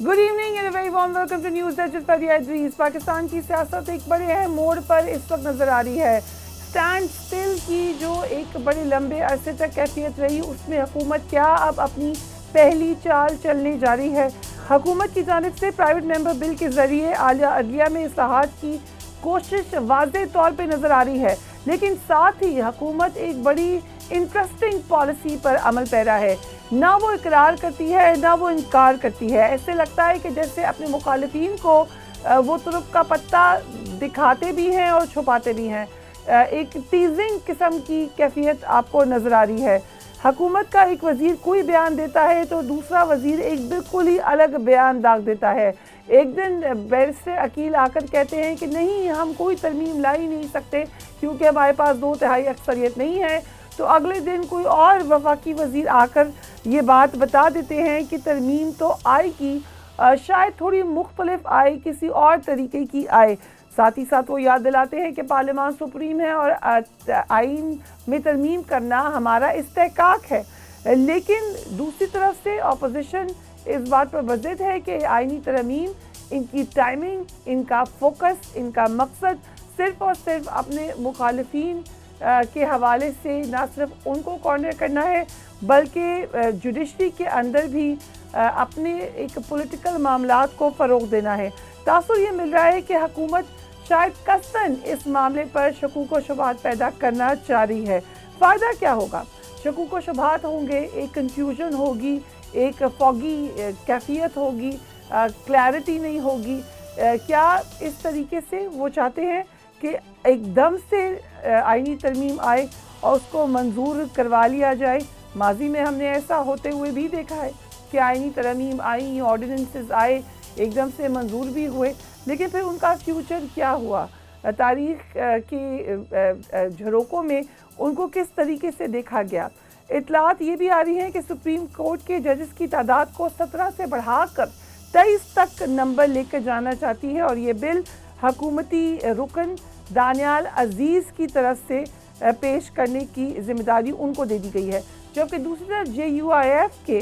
Good evening and very warm welcome to news dutch with Pakistan की सियासत एक बड़े अहम मोड़ पर इस वक्त नजर आ रही है। स्टैंड स्टिल की जो एक बड़े लंबे अरसे तक कैफियत रही, उसमें हुकूमत क्या अब अपनी पहली चाल चलने जा रही है। हुकूमत की जानिब से प्राइवेट मेंबर बिल के जरिए आलिया अदलिया में इस्लाहात की कोशिश वाज़ेह तौर पर नजर आ रही है, लेकिन साथ ही हुकूमत एक बड़ी इंटरेस्टिंग पॉलिसी पर अमल पैरा है। ना वो इकरार करती है ना वो इनकार करती है। ऐसे लगता है कि जैसे अपने मुखालिफिन को वो तुरुप का पत्ता दिखाते भी हैं और छुपाते भी हैं। एक टीजिंग किस्म की कैफियत आपको नज़र आ रही है। हुकूमत का एक वज़ीर कोई बयान देता है तो दूसरा वज़ीर एक बिल्कुल ही अलग बयान दाग देता है। एक दिन बैरिस्टर अकील आकर कहते हैं कि नहीं, हम कोई तरमीम ला ही नहीं सकते क्योंकि हमारे पास 2/3 अक्सरियत नहीं है। तो अगले दिन कोई और वफाकी वज़ीर आकर ये बात बता देते हैं कि तरमीम तो आएगी, शायद थोड़ी मुख्तलिफ आए, किसी और तरीके की आए। साथ ही साथ वो याद दिलाते हैं कि पार्लियामान सुप्रीम है और आइन में तरमीम करना हमारा इस्तेहकाक है। लेकिन दूसरी तरफ से अपोजिशन इस बात पर वज़द है कि आइनी तरमीम, इनकी टाइमिंग, इनका फोकस, इनका मकसद सिर्फ़ और सिर्फ अपने मुखालिफिन के हवाले से ना सिर्फ उनको कॉर्नर करना है बल्कि जुडिशरी के अंदर भी अपने एक पॉलिटिकल मामलात को फ़रोग़ देना है। तासुर ये मिल रहा है कि हुकूमत शायद कसरन इस मामले पर शकूक व शुबहात पैदा करना चाह रही है। फ़ायदा क्या होगा? शकूक व शुबहात होंगे, एक कन्फ्यूजन होगी, एक फॉगी कैफियत होगी, क्लैरिटी नहीं होगी। क्या इस तरीके से वो चाहते हैं कि एकदम से आइनी तरमीम आए और उसको मंजूर करवा लिया जाए? माजी में हमने ऐसा होते हुए भी देखा है कि आइनी तरमीम आई, ऑर्डिनेंसेस आए, एकदम से मंजूर भी हुए, लेकिन फिर उनका फ्यूचर क्या हुआ? तारीख़ के झरोकों में उनको किस तरीके से देखा गया? इतलात ये भी आ रही हैं कि सुप्रीम कोर्ट के जजेस की तादाद को 17 से बढ़ाकर 23 तक नंबर लेकर जाना चाहती है और ये बिल हुकूमती रुकन दानियाल अजीज़ की तरफ से पेश करने की जिम्मेदारी उनको दे दी गई है। जबकि दूसरी तरफ JUIF के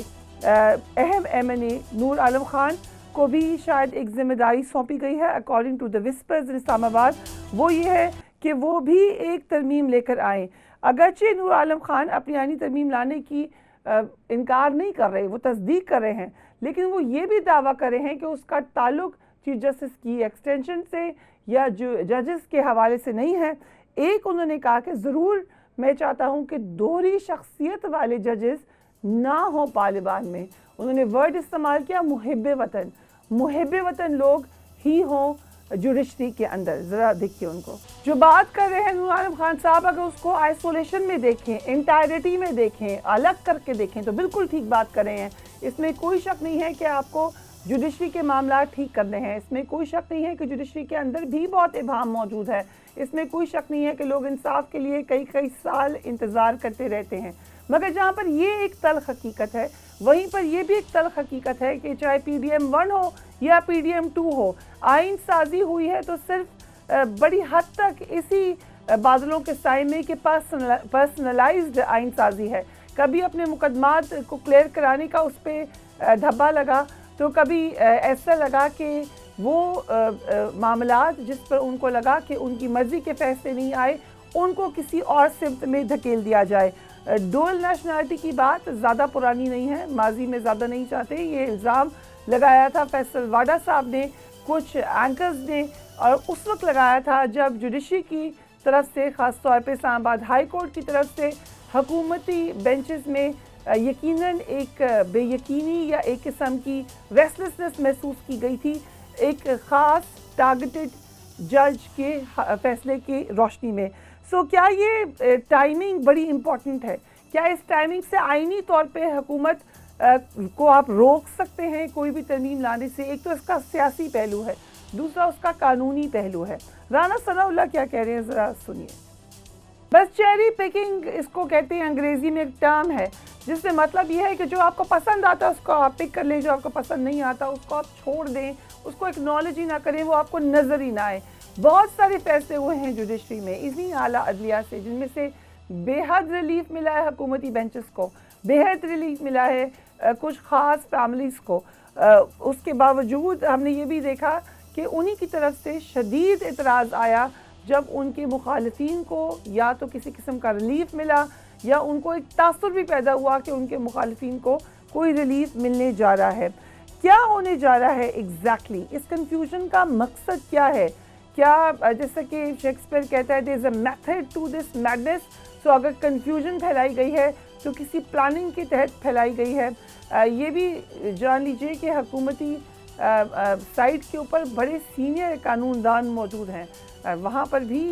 अहम MNA नूर आलम खान को भी शायद एक जिम्मेदारी सौंपी गई है। अकॉर्डिंग टू द विस्पर्स इन इस्लामाबाद, वो ये है कि वो भी एक तरमीम लेकर आएँ। अगरचे नूर आलम खान अपनी आइनी तरमीम लाने की इनकार नहीं कर रहे, वो तस्दीक कर रहे हैं, लेकिन वो ये भी दावा कर रहे हैं कि उसका ताल्लुक चीफ जस्टिस की एक्सटेंशन से या जो जजेस के हवाले से नहीं है। एक उन्होंने कहा कि ज़रूर मैं चाहता हूं कि दोहरी शख्सियत वाले जजेस ना हो पार्लियामान में। उन्होंने वर्ड इस्तेमाल किया मुहिब्बे वतन, मुहिब्बे वतन लोग ही हों जुडिशरी के अंदर। ज़रा देखिए उनको जो बात कर रहे हैं नूर आलम खान साहब, अगर उसको आइसोलेशन में देखें, इंटायरिटी में देखें, अलग करके देखें तो बिल्कुल ठीक बात कर रहे हैं। इसमें कोई शक नहीं है कि आपको जुडिशरी के मामला ठीक करने हैं। इसमें कोई शक नहीं है कि जुडिशरी के अंदर भी बहुत इबाहम मौजूद है। इसमें कोई शक नहीं है कि लोग इंसाफ के लिए कई कई साल इंतज़ार करते रहते हैं। मगर जहाँ पर ये एक तल्ख़ हकीकत है, वहीं पर यह भी एक तल्ख़ हकीकत है कि चाहे PDM 1 हो या PDM 2 हो, आइन साजी हुई है तो सिर्फ बड़ी हद तक इसी बादलों के साए में कि पर्सनलाइज्ड आइन साजी है। कभी अपने मुकदमात को क्लियर कराने का उस पर धब्बा लगा, तो कभी ऐसा लगा कि वो मामलात जिस पर उनको लगा कि उनकी मर्ज़ी के फैसले नहीं आए, उनको किसी और सिमत में धकेल दिया जाए। डुअल नेशनलिटी की बात ज़्यादा पुरानी नहीं है, माजी में ज़्यादा नहीं चाहते। ये इल्ज़ाम लगाया था फैसल वाडा साहब ने, कुछ एंकर्स ने, और उस वक्त लगाया था जब जुडिशरी की तरफ से, ख़ास तौर पर इस्लामाबाद हाई कोर्ट की तरफ से हुकूमती बेंचेस में यकीनन एक बेयकीनी या एक किस्म की रेस्टलेसनेस महसूस की गई थी, एक ख़ास टारगेटेड जज के फैसले की रोशनी में। सो क्या ये टाइमिंग बड़ी इम्पॉर्टेंट है? क्या इस टाइमिंग से आइनी तौर पे हुकूमत को आप रोक सकते हैं कोई भी तरमीम लाने से? एक तो इसका सियासी पहलू है, दूसरा उसका कानूनी पहलू है। राना सनाउल्लाह क्या कह रहे हैं, ज़रा सुनिए। बस चेरी पिकिंग इसको कहते हैं, अंग्रेज़ी में एक टर्म है जिससे मतलब यह है कि जो आपको पसंद आता है उसको आप पिक कर लें, जो आपको पसंद नहीं आता उसको आप छोड़ दें, उसको एक्नॉलेज ही ना करें, वो आपको नज़र ही ना आए। बहुत सारे फैसले हुए हैं जुडिशरी में इसी आला अदलिया से, जिनमें से बेहद रिलीफ मिला है हुकूमती बेंचेस को, बेहद रिलीफ मिला है कुछ ख़ास फैमिलीज़ को। उसके बावजूद हमने ये भी देखा कि उन्हीं की तरफ से शदीद एतराज़ आया जब उनके मुखालिफिन को या तो किसी किस्म का रिलीफ मिला या उनको एक तासुर भी पैदा हुआ कि उनके मुखालिफिन को कोई रिलीफ मिलने जा रहा है। क्या होने जा रहा है एग्जैक्टली इस कन्फ्यूजन का मकसद क्या है? क्या जैसा कि शेक्सपियर कहता है there is a method to this madness. So अगर कन्फ्यूजन फैलाई गई है तो किसी प्लानिंग के तहत फैलाई गई है। ये भी जान लीजिए कि हुकूमती साइट के ऊपर बड़े सीनियर कानूनदान मौजूद हैं, वहाँ पर भी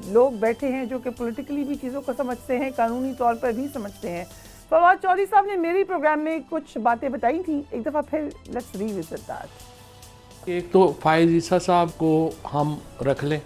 लोग बैठे हैं जो कि पॉलिटिकली भी चीज़ों को समझते हैं, कानूनी तौर पर भी समझते हैं। फवाद चौधरी साहब ने मेरी प्रोग्राम में कुछ बातें बताई थी, एक दफ़ा फिर लेट्स रिविजिट दैट। एक तो फायज़ ईसा साहब को हम रख लें,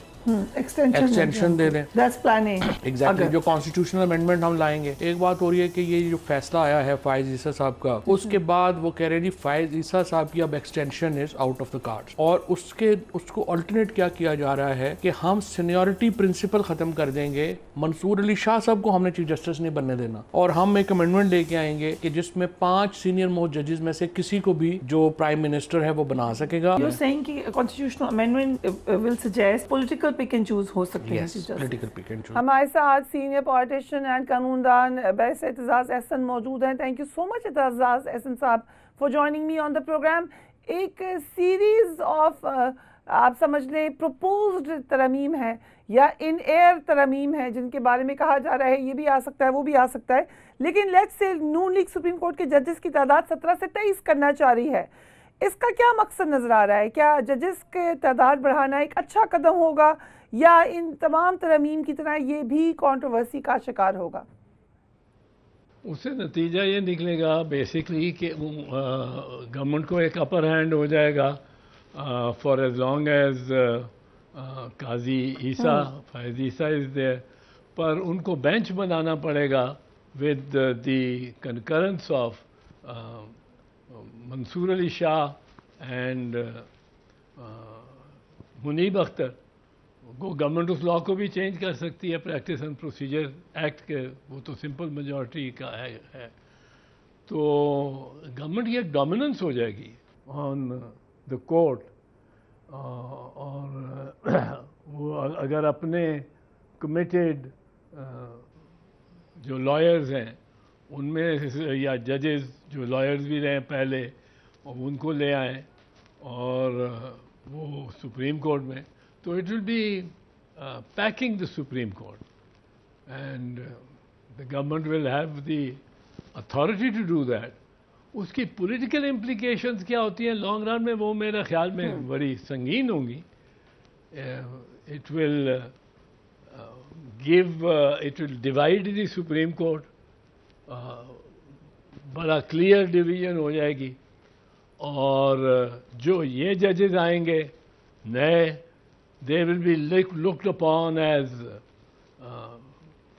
एक्सटेंशन दे दें, दैट्स प्लानिंग एग्जैक्टली। जो कॉन्स्टिट्यूशनल अमेंडमेंट हम लाएंगे, एक बात हो रही है कि ये जो फैसला आया है फायज़ ईसा साहब का, उसके बाद वो कह रहे हैं फायज़ ईसा साहब की अब extension is out of the cards, और उसको अल्टरनेट क्या किया जा रहा है कि हम सीनियरिटी प्रिंसिपल खत्म कर देंगे, मंसूर अली शाह साहब को हमने चीफ जस्टिस नहीं बनने देना, और हम एक अमेंडमेंट लेके आएंगे कि जिसमें 5 सीनियर मोस्ट जजेस में से किसी को भी जो प्राइम मिनिस्टर है वो बना सकेगा। You're saying कि constitutional amendment will suggest political pick and choose हो सकते हैं। Political pick and choose। हमारे साथ सीनियर पॉलिटिशियन एंड कानूनदान बैरिस्टर एतजाज़ एहसन मौजूद हैं। Thank you so much Aitzaz Ahsan Sahab for joining me on the programme. एक सीरीज ऑफ आप समझ लें प्रपोज्ड तरमीम है या इन एयर तरमीम है जिनके बारे में कहा जा रहा है ये भी आ सकता है वो भी आ सकता है, लेकिन let's say Noon league supreme court के जजेस की तादाद 17 से 23 करना चाह रही है। इसका क्या मकसद नज़र आ रहा है? क्या जजेस के तादाद बढ़ाना एक अच्छा कदम होगा या इन तमाम तरमीम की तरह ये भी कंट्रोवर्सी का शिकार होगा? उससे नतीजा ये निकलेगा बेसिकली कि गवर्नमेंट को एक अपर हैंड हो जाएगा for as long as Qazi Isa Faez Isa is there, पर उनको बेंच बनाना पड़ेगा with the concurrence of Mansoor Ali Shah and Munib Akhtar. Government उस लॉ को भी चेंज कर सकती है, प्रैक्टिस एंड प्रोसीजर एक्ट के, वो तो सिंपल मेजॉरिटी का है। तो गवर्नमेंट की एक डोमिनेंस हो जाएगी ऑन द कोर्ट, और वो अगर अपने कमिटेड जो लॉयर्स हैं उनमें या जजेस जो लॉयर्स भी रहे पहले उनको ले आएँ और वो सुप्रीम कोर्ट में, तो it will be packing the Supreme Court and the government will have the authority to do that. उसकी पॉलिटिकल इम्प्लीकेशंस क्या होती हैं लॉन्ग रन में, वो मेरे ख्याल में बड़ी संगीन होंगी। It will it will divide the Supreme Court, बड़ा क्लियर डिवीजन हो जाएगी, और जो ये जजेस आएंगे नए, they will be looked upon as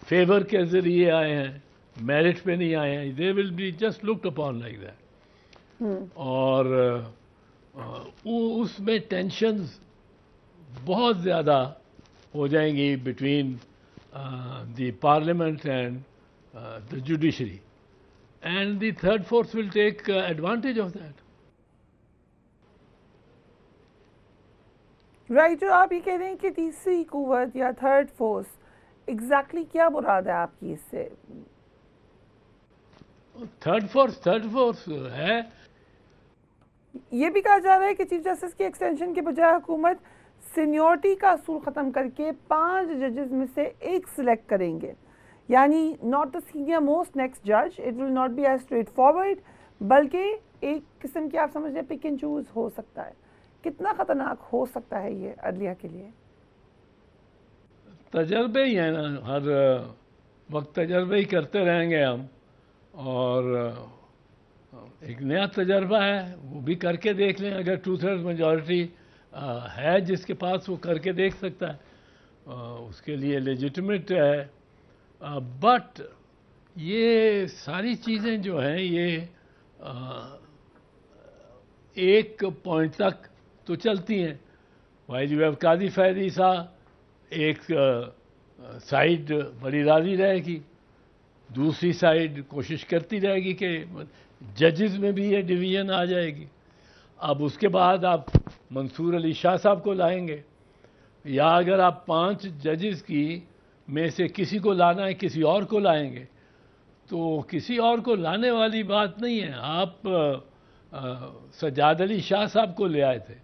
favour के ज़रिए आए हैं, मेरिट पे नहीं आए हैं, they will be just looked upon like that. और उसमें टेंशन्स बहुत ज़्यादा हो जाएंगी between the parliament and the judiciary, and the third force will take advantage of that. Right, जो आप ये कह रहे हैं कि तीसरी कुव्वत या थर्ड फोर्स, एग्जैक्टली क्या मुराद है आपकी इससे? थर्ड फोर्स है, ये भी कहा जा रहा है कि चीफ जस्टिस की एक्सटेंशन के बजाय हुकूमत सीनियरिटी का असूल ख़त्म करके 5 जजेस में से एक सिलेक्ट करेंगे, यानी not the senior most next जज, it will not be as straightforward, बल्कि एक किस्म की आप समझ लें पिक एंड चूज हो सकता है। कितना ख़तरनाक हो सकता है ये अदलिया के लिए? तजर्बे ही है ना, हर वक्त तजर्बे ही करते रहेंगे हम, और एक नया तजर्बा है वो भी करके देख लें। अगर 2/3 मेजॉरिटी है जिसके पास, वो करके देख सकता है, उसके लिए लेजिटिमेट है। बट ये सारी चीज़ें जो हैं ये एक पॉइंट तक तो चलती हैं। वाइल यू हैव काजी फैज़ ईसा, एक साइड बड़ी राज़ी रहेगी, दूसरी साइड कोशिश करती रहेगी कि जजेस में भी ये डिवीज़न आ जाएगी। अब उसके बाद आप मंसूर अली शाह साहब को लाएंगे, या अगर आप 5 जजेस की में से किसी को लाना है, किसी और को लाएंगे, तो किसी और को लाने वाली बात नहीं है। आप सज्जाद अली शाह साहब को ले आए थे,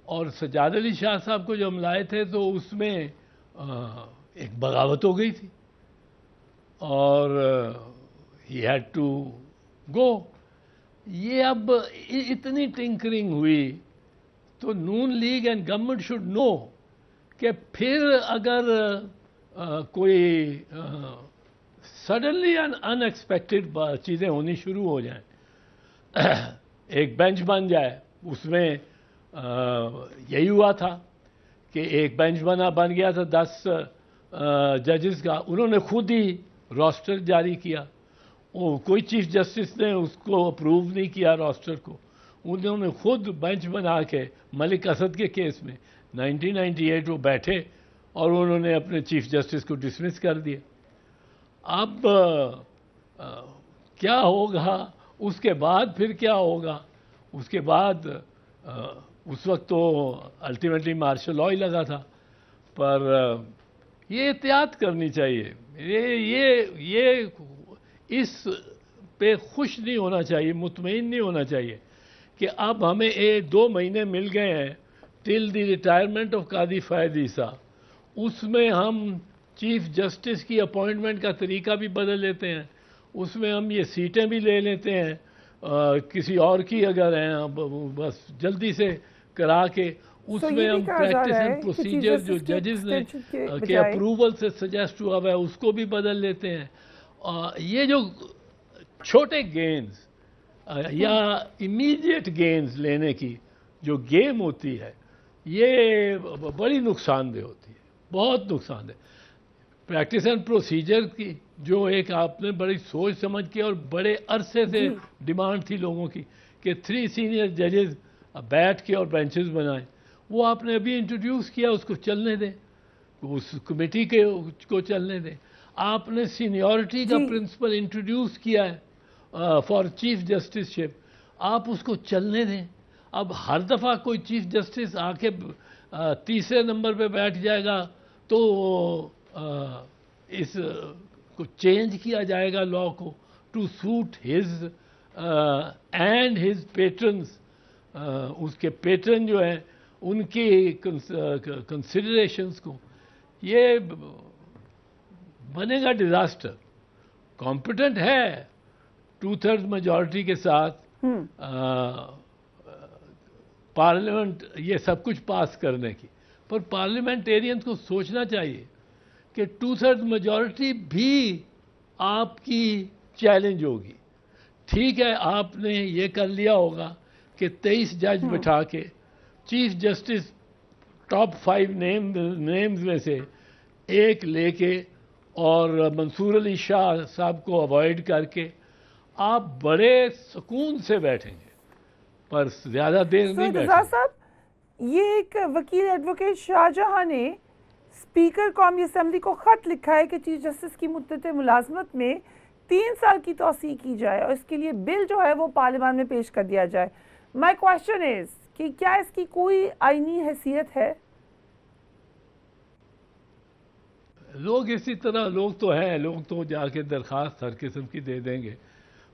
और सज्जाद अली शाह साहब को जब हम लाए थे तो उसमें एक बगावत हो गई थी, और ही हैड टू गो। ये अब इतनी टिंकरिंग हुई, तो Noon league and government should know कि फिर अगर कोई सडनली अनएक्सपेक्टेड चीज़ें होनी शुरू हो जाएं, एक बेंच बन जाए, उसमें यही हुआ था कि एक बेंच बन गया था 10 जजेस का, उन्होंने खुद ही रोस्टर जारी किया, कोई चीफ जस्टिस ने उसको अप्रूव नहीं किया रोस्टर को, उन्होंने खुद बेंच बना के मलिक असद के केस में 1998 वो बैठे और उन्होंने अपने चीफ जस्टिस को डिसमिस कर दिया। अब क्या होगा उसके बाद, फिर क्या होगा उसके बाद? उस वक्त तो अल्टीमेटली मार्शल लॉ ही लगा था, पर ये एहतियात करनी चाहिए। ये इस पे खुश नहीं होना चाहिए, मुतमईन नहीं होना चाहिए कि अब हमें 2 महीने मिल गए हैं टिल द रिटायरमेंट ऑफ कादी फ़ैज़ ईसा, उसमें हम चीफ जस्टिस की अपॉइंटमेंट का तरीका भी बदल लेते हैं, उसमें हम ये सीटें भी ले लेते हैं किसी और की अगर हैं, बस जल्दी से करा के उसमें हम प्रैक्टिस एंड प्रोसीजर जो जजेस ने के अप्रूवल से सजेस्ट हुआ है उसको भी बदल लेते हैं। ये जो छोटे गेन्स या इमीडिएट गेन्स लेने की जो गेम होती है, ये बड़ी नुकसानदेह होती है, बहुत नुकसानदेह। प्रैक्टिस एंड प्रोसीजर की जो एक आपने बड़ी सोच समझ के और बड़े अरसे से डिमांड थी लोगों की कि 3 सीनियर जजेस बैठ के और बेंचेस बनाएं, वो आपने अभी इंट्रोड्यूस किया, उसको चलने दें, उस कमेटी के को चलने दें। आपने सीनियरिटी का प्रिंसिपल इंट्रोड्यूस किया है फॉर चीफ जस्टिसशिप, आप उसको चलने दें। अब हर दफ़ा कोई चीफ जस्टिस आके तीसरे नंबर पे बैठ जाएगा तो इस को चेंज किया जाएगा लॉ को to suit his and his patrons, उसके पेट्रन जो हैं उनकी कंसिडरेशंस को। ये बनेगा डिज़ास्टर। कॉम्पिटेंट है 2/3 मेजॉरिटी के साथ पार्लियामेंट ये सब कुछ पास करने की, पर पार्लियामेंटेरियंस को सोचना चाहिए कि 2/3 मेजॉरिटी भी आपकी चैलेंज होगी। ठीक है, आपने ये कर लिया होगा कि 23 जज बिठा के चीफ जस्टिस टॉप 5 नेम्स में से एक लेके और मंसूर अली शाह साहब को अवॉइड करके आप बड़े सुकून से बैठेंगे, पर ज़्यादा देर नहीं बैठेंगे। साहब, ये एक वकील एडवोकेट शाहजहां ने स्पीकर कौमी असम्बली को ख़त लिखा है कि चीफ जस्टिस की मुद्दत मुलाजमत में 3 साल की तौसीह की जाए और इसके लिए बिल जो है वो पार्लियामान में पेश कर दिया जाए। माई क्वेश्चन इज़ कि क्या इसकी कोई आईनी हैसियत है? लोग इसी तरह, लोग तो हैं, लोग तो जाके दरख्वास्त हर किस्म की दे देंगे,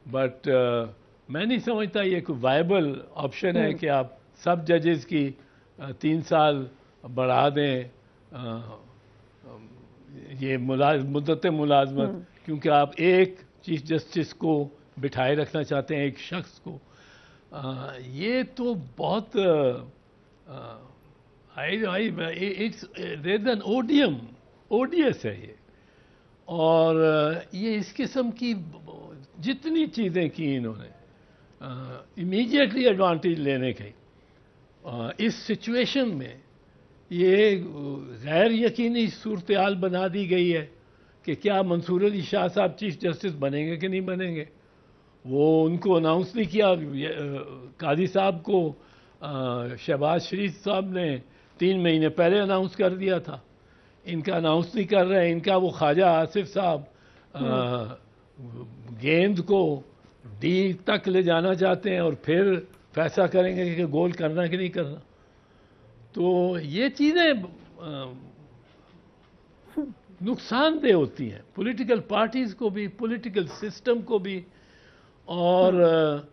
बट मैं नहीं समझता ये कोई वायबल ऑप्शन है कि आप सब जजेस की 3 साल बढ़ा दें ये मुद्दत मुलाजमत, क्योंकि आप एक चीफ जस्टिस को बिठाए रखना चाहते हैं, एक शख्स को। ये तो बहुत इट्स एन ओडियस है ये। और ये इस किस्म की जितनी चीज़ें की इन्होंने इमीडिएटली एडवांटेज लेने की, इस सिचुएशन में ये गैर यकीनी सूरत हाल बना दी गई है कि क्या मंसूर अली शाह साहब चीफ जस्टिस बनेंगे कि नहीं बनेंगे। वो उनको अनाउंस नहीं किया, कादी साहब को शहबाज शरीफ साहब ने 3 महीने पहले अनाउंस कर दिया था, इनका अनाउंस नहीं कर रहे हैं। इनका वो ख्वाजा आसिफ साहब गेंद को डी तक ले जाना चाहते हैं और फिर फैसला करेंगे कि गोल करना कि नहीं करना। तो ये चीज़ें नुकसानदेह होती हैं पॉलिटिकल पार्टीज़ को भी, पॉलिटिकल सिस्टम को भी, और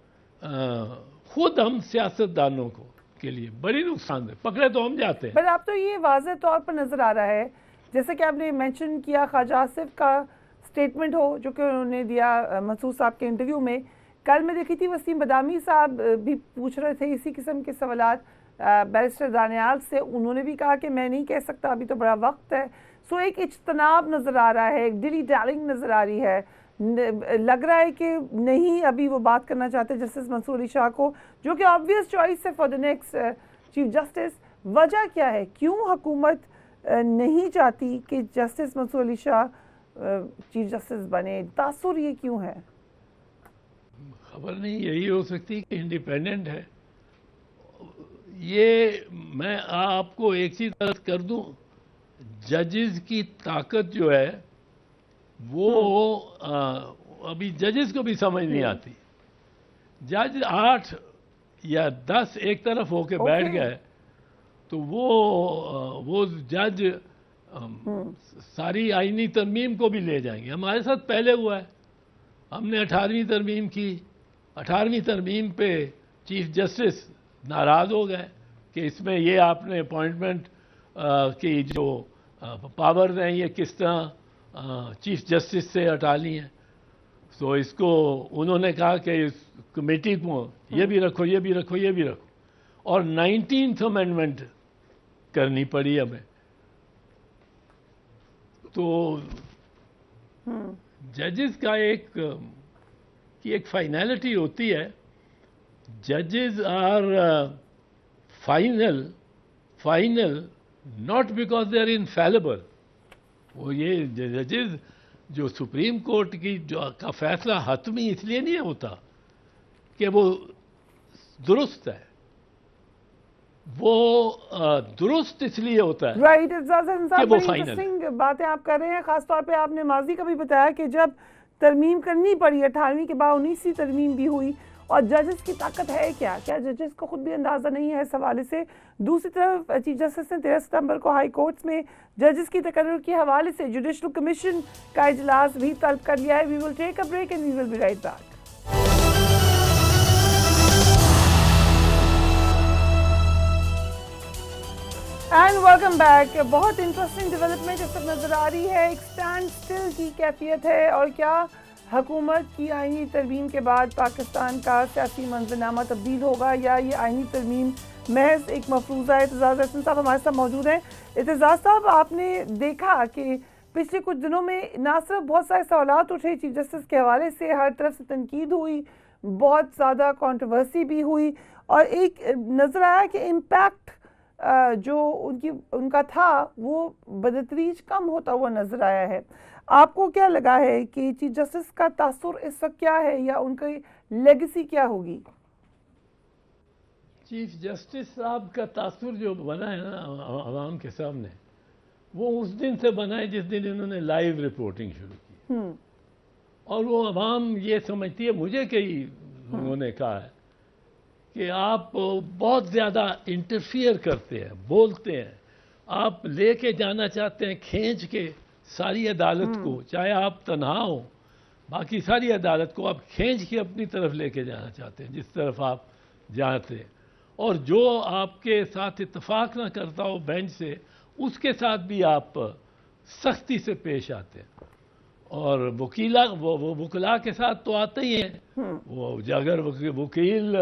खुद हम सियासतदानों को के लिए बड़ी नुकसानदेह। पकड़े तो हम जाते हैं। पर आप तो ये वाज़ेह तौर पर नज़र आ रहा है, जैसे कि आपने मेंशन किया ख्वाजा आसिफ का स्टेटमेंट हो जो कि उन्होंने दिया मंसूर साहब के इंटरव्यू में। कल मैं देखी थी वसीम बदामी साहब भी पूछ रहे थे इसी किस्म के सवालात बैरिस्टर दानियाल से। उन्होंने भी कहा कि मैं नहीं कह सकता, अभी तो बड़ा वक्त है। सो एक इज्तनाब नज़र आ रहा है, एक डिली डैलिंग नज़र आ रही है। लग रहा है कि नहीं अभी वो बात करना चाहते जस्टिस मंसूर अली शाह को, जो कि ऑब्वियस चॉइस है for the next chief justice. वजह क्या है, क्यों हुकूमत नहीं चाहती कि justice Mansoor Ali Shah chief justice बने? तासुर ये क्यों है? खबर नहीं, यही हो सकती कि इंडिपेंडेंट है। ये मैं आपको एक चीज़ अर्ज कर दूं, जजेस की ताकत जो है वो अभी जजेस को भी समझ नहीं आती। जज 8 या 10 एक तरफ होके बैठ गए तो वो जज सारी आईनी तरमीम को भी ले जाएंगे। हमारे साथ पहले हुआ है, हमने 18वीं तरमीम की, 18वीं तरमीम पे चीफ जस्टिस नाराज़ हो गए कि इसमें ये आपने अपॉइंटमेंट की जो पावर्स हैं ये किस तरह चीफ जस्टिस से हटा ली हैं। तो इसको उन्होंने कहा कि इस कमेटी को ये भी रखो, ये भी रखो, ये भी रखो, और 19th अमेंडमेंट करनी पड़ी हमें। तो जजेस का एक फाइनलिटी होती है। जजेस are final not because they are infallible. वो ये जजेस जो सुप्रीम कोर्ट की जो का फैसला हतमी इसलिए नहीं होता कि वो दुरुस्त है, वो दुरुस्त इसलिए होता है राइट। वो इंटरेस्टिंग बातें आप कर रहे हैं। खासतौर पे आपने माजी का भी बताया कि जब तरमीम करनी पड़ी 18वीं के बाद 19वीं तरमीम भी हुई, और जजेस की ताकत है क्या जजेस को खुद भी अंदाज़ा नहीं है इस हवाले से। दूसरी तरफ चीफ जस्टिस ने 13 सितंबर को हाई कोर्ट्स में जजेस की तकर्रुर के हवाले से जुडिशल कमीशन का इजलास भी तलब कर लिया है। We will take a break and we will be right back. And welcome back. बहुत इंटरेस्टिंग डेवलपमेंट इस वक्त नज़र आ रही है। एक स्टैंड स्टिल की कैफियत है, और क्या हुकूमत की आईनी तरमीम के बाद पाकिस्तान का सियासी मंजरनामा तब्दील होगा, या ये आईनी तरमीम महज एक मफरूज़ा है? एतजाज़ अहसन साहब हमारे साथ मौजूद हैं। एतजाज़ साहब, आपने देखा कि पिछले कुछ दिनों में ना सिर्फ बहुत सारे सवालात उठे चीफ जस्टिस के हवाले से, हर तरफ से तनकीद हुई, बहुत ज़्यादा कंट्रोवर्सी भी हुई, और एक नज़र आया कि इम्पैक्ट जो उनका था वो बदतरीज कम होता हुआ नज़र आया है। आपको क्या लगा है कि चीफ जस्टिस का तासुर इस वक्त क्या है, या उनकी लेगेसी क्या होगी? चीफ जस्टिस साहब का तासुर जो बना है ना आवाम के सामने, वो उस दिन से बना है जिस दिन इन्होंने लाइव रिपोर्टिंग शुरू की। और वो आवाम ये समझती है, मुझे कई उन्होंने कहा है कि आप बहुत ज़्यादा इंटरफियर करते हैं, बोलते हैं, आप लेके जाना चाहते हैं खींच के सारी अदालत को, चाहे आप तन्हा हो, बाकी सारी अदालत को आप खींच के अपनी तरफ लेके जाना चाहते हैं जिस तरफ आप जाते हैं, और जो आपके साथ इत्तेफाक ना करता हो बेंच से, उसके साथ भी आप सख्ती से पेश आते हैं। और वो वकीला के साथ तो आते ही हैं। वो अगर वकील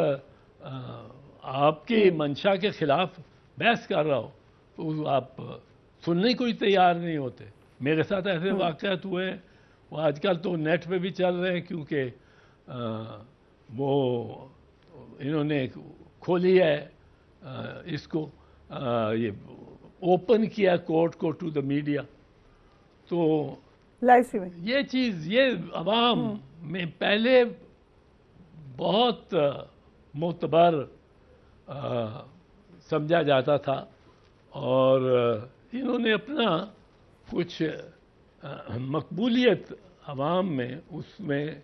आपकी मंशा के खिलाफ बहस कर रहा हो तो आप सुनने को ही तैयार नहीं होते। मेरे साथ ऐसे वाक़यात हुए, वो आजकल तो नेट पे भी चल रहे हैं, क्योंकि वो इन्होंने खोली है इसको, ये ओपन किया कोर्ट को टू द मीडिया। तो लाइव स्ट्रीमिंग ये चीज़ ये अवाम में पहले बहुत मोतबर समझा जाता था, और इन्होंने अपना कुछ मकबूलियत अवाम में उसमें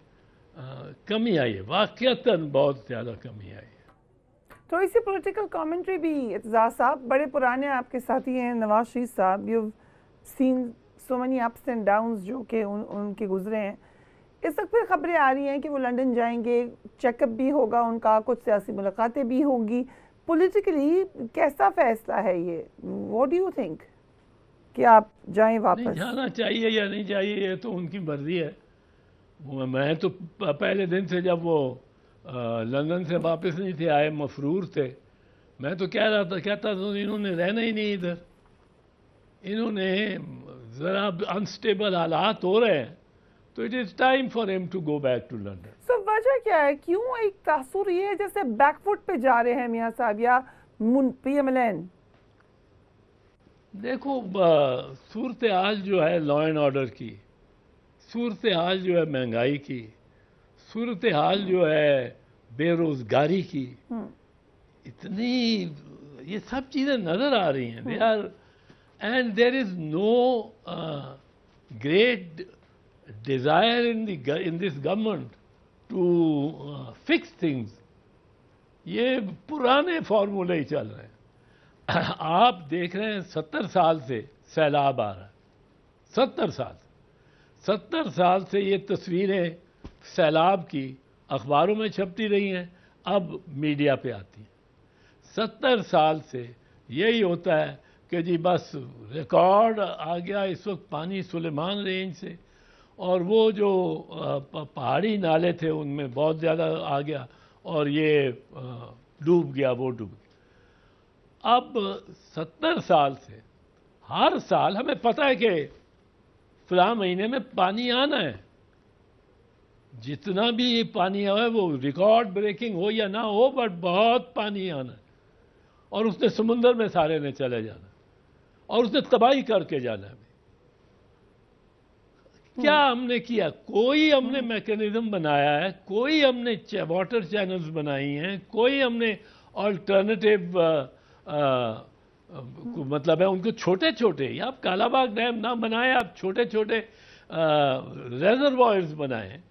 कमी आई है, वाक़यतन बहुत ज़्यादा कमी आई है। थोड़ी सी पॉलिटिकल कमेंट्री भी इत्ज़ा साहब, बड़े पुराने आपके साथी हैं नवाज शरीफ साहब, you seen so money ups and downs जो कि उनके गुजरे हैं। इस वक्त फिर खबरें आ रही हैं कि वो लंदन जाएंगे, चेकअप भी होगा उनका, कुछ सियासी मुलाकातें भी होंगी। पॉलिटिकली कैसा फैसला है ये, व्हाट डू यू थिंक कि आप जाएं वापस? नहीं जाना चाहिए या नहीं चाहिए ये तो उनकी मर्जी है। मैं तो पहले दिन से जब वो लंदन से वापस नहीं थे आए, मफरूर थे, मैं तो कहता था इन्होंने रहना ही नहीं इधर, इन्होंने ज़रा अनस्टेबल हालात हो रहे हैं तो it is time for him to go back to London. So वजह क्या है, क्यों एक तासुर ये है जैसे बैकफुट पे जा रहे हैं मियाँ साहब या PMLN? देखो सूरत हाल जो है लॉ एंड ऑर्डर की, सूरत हाल जो है महंगाई की, सूरत हाल जो है बेरोजगारी की, इतनी ये सब चीज़ें नज़र आ रही हैं। They are and there is no great desire in this government to fix things. ये पुराने फार्मूले ही चल रहे हैं। आप देख रहे हैं 70 साल से सैलाब आ रहा है, 70 साल से ये तस्वीरें सैलाब की अखबारों में छपती रही हैं, अब मीडिया पे आती हैं। 70 साल से यही होता है कि जी बस रिकॉर्ड आ गया इस वक्त पानी सुलेमान रेंज से, और वो जो पहाड़ी नाले थे उनमें बहुत ज़्यादा आ गया और ये डूब गया, वो डूब गया। अब 70 साल से हर साल हमें पता है कि फलां महीने में पानी आना है, जितना भी ये पानी आया है वो रिकॉर्ड ब्रेकिंग हो या ना हो, बट बहुत पानी आना है और उसने समुंदर में सारे ने चले जाना और उसने तबाही करके जाना है। क्या हमने किया? कोई हमने मैकेनिज्म बनाया है, कोई हमने वाटर चैनल्स बनाई हैं, कोई हमने ऑल्टरनेटिव मतलब है उनको छोटे छोटे, या आप कालाबाग डैम ना बनाए, आप छोटे छोटे रेजर्वॉयर्स बनाए,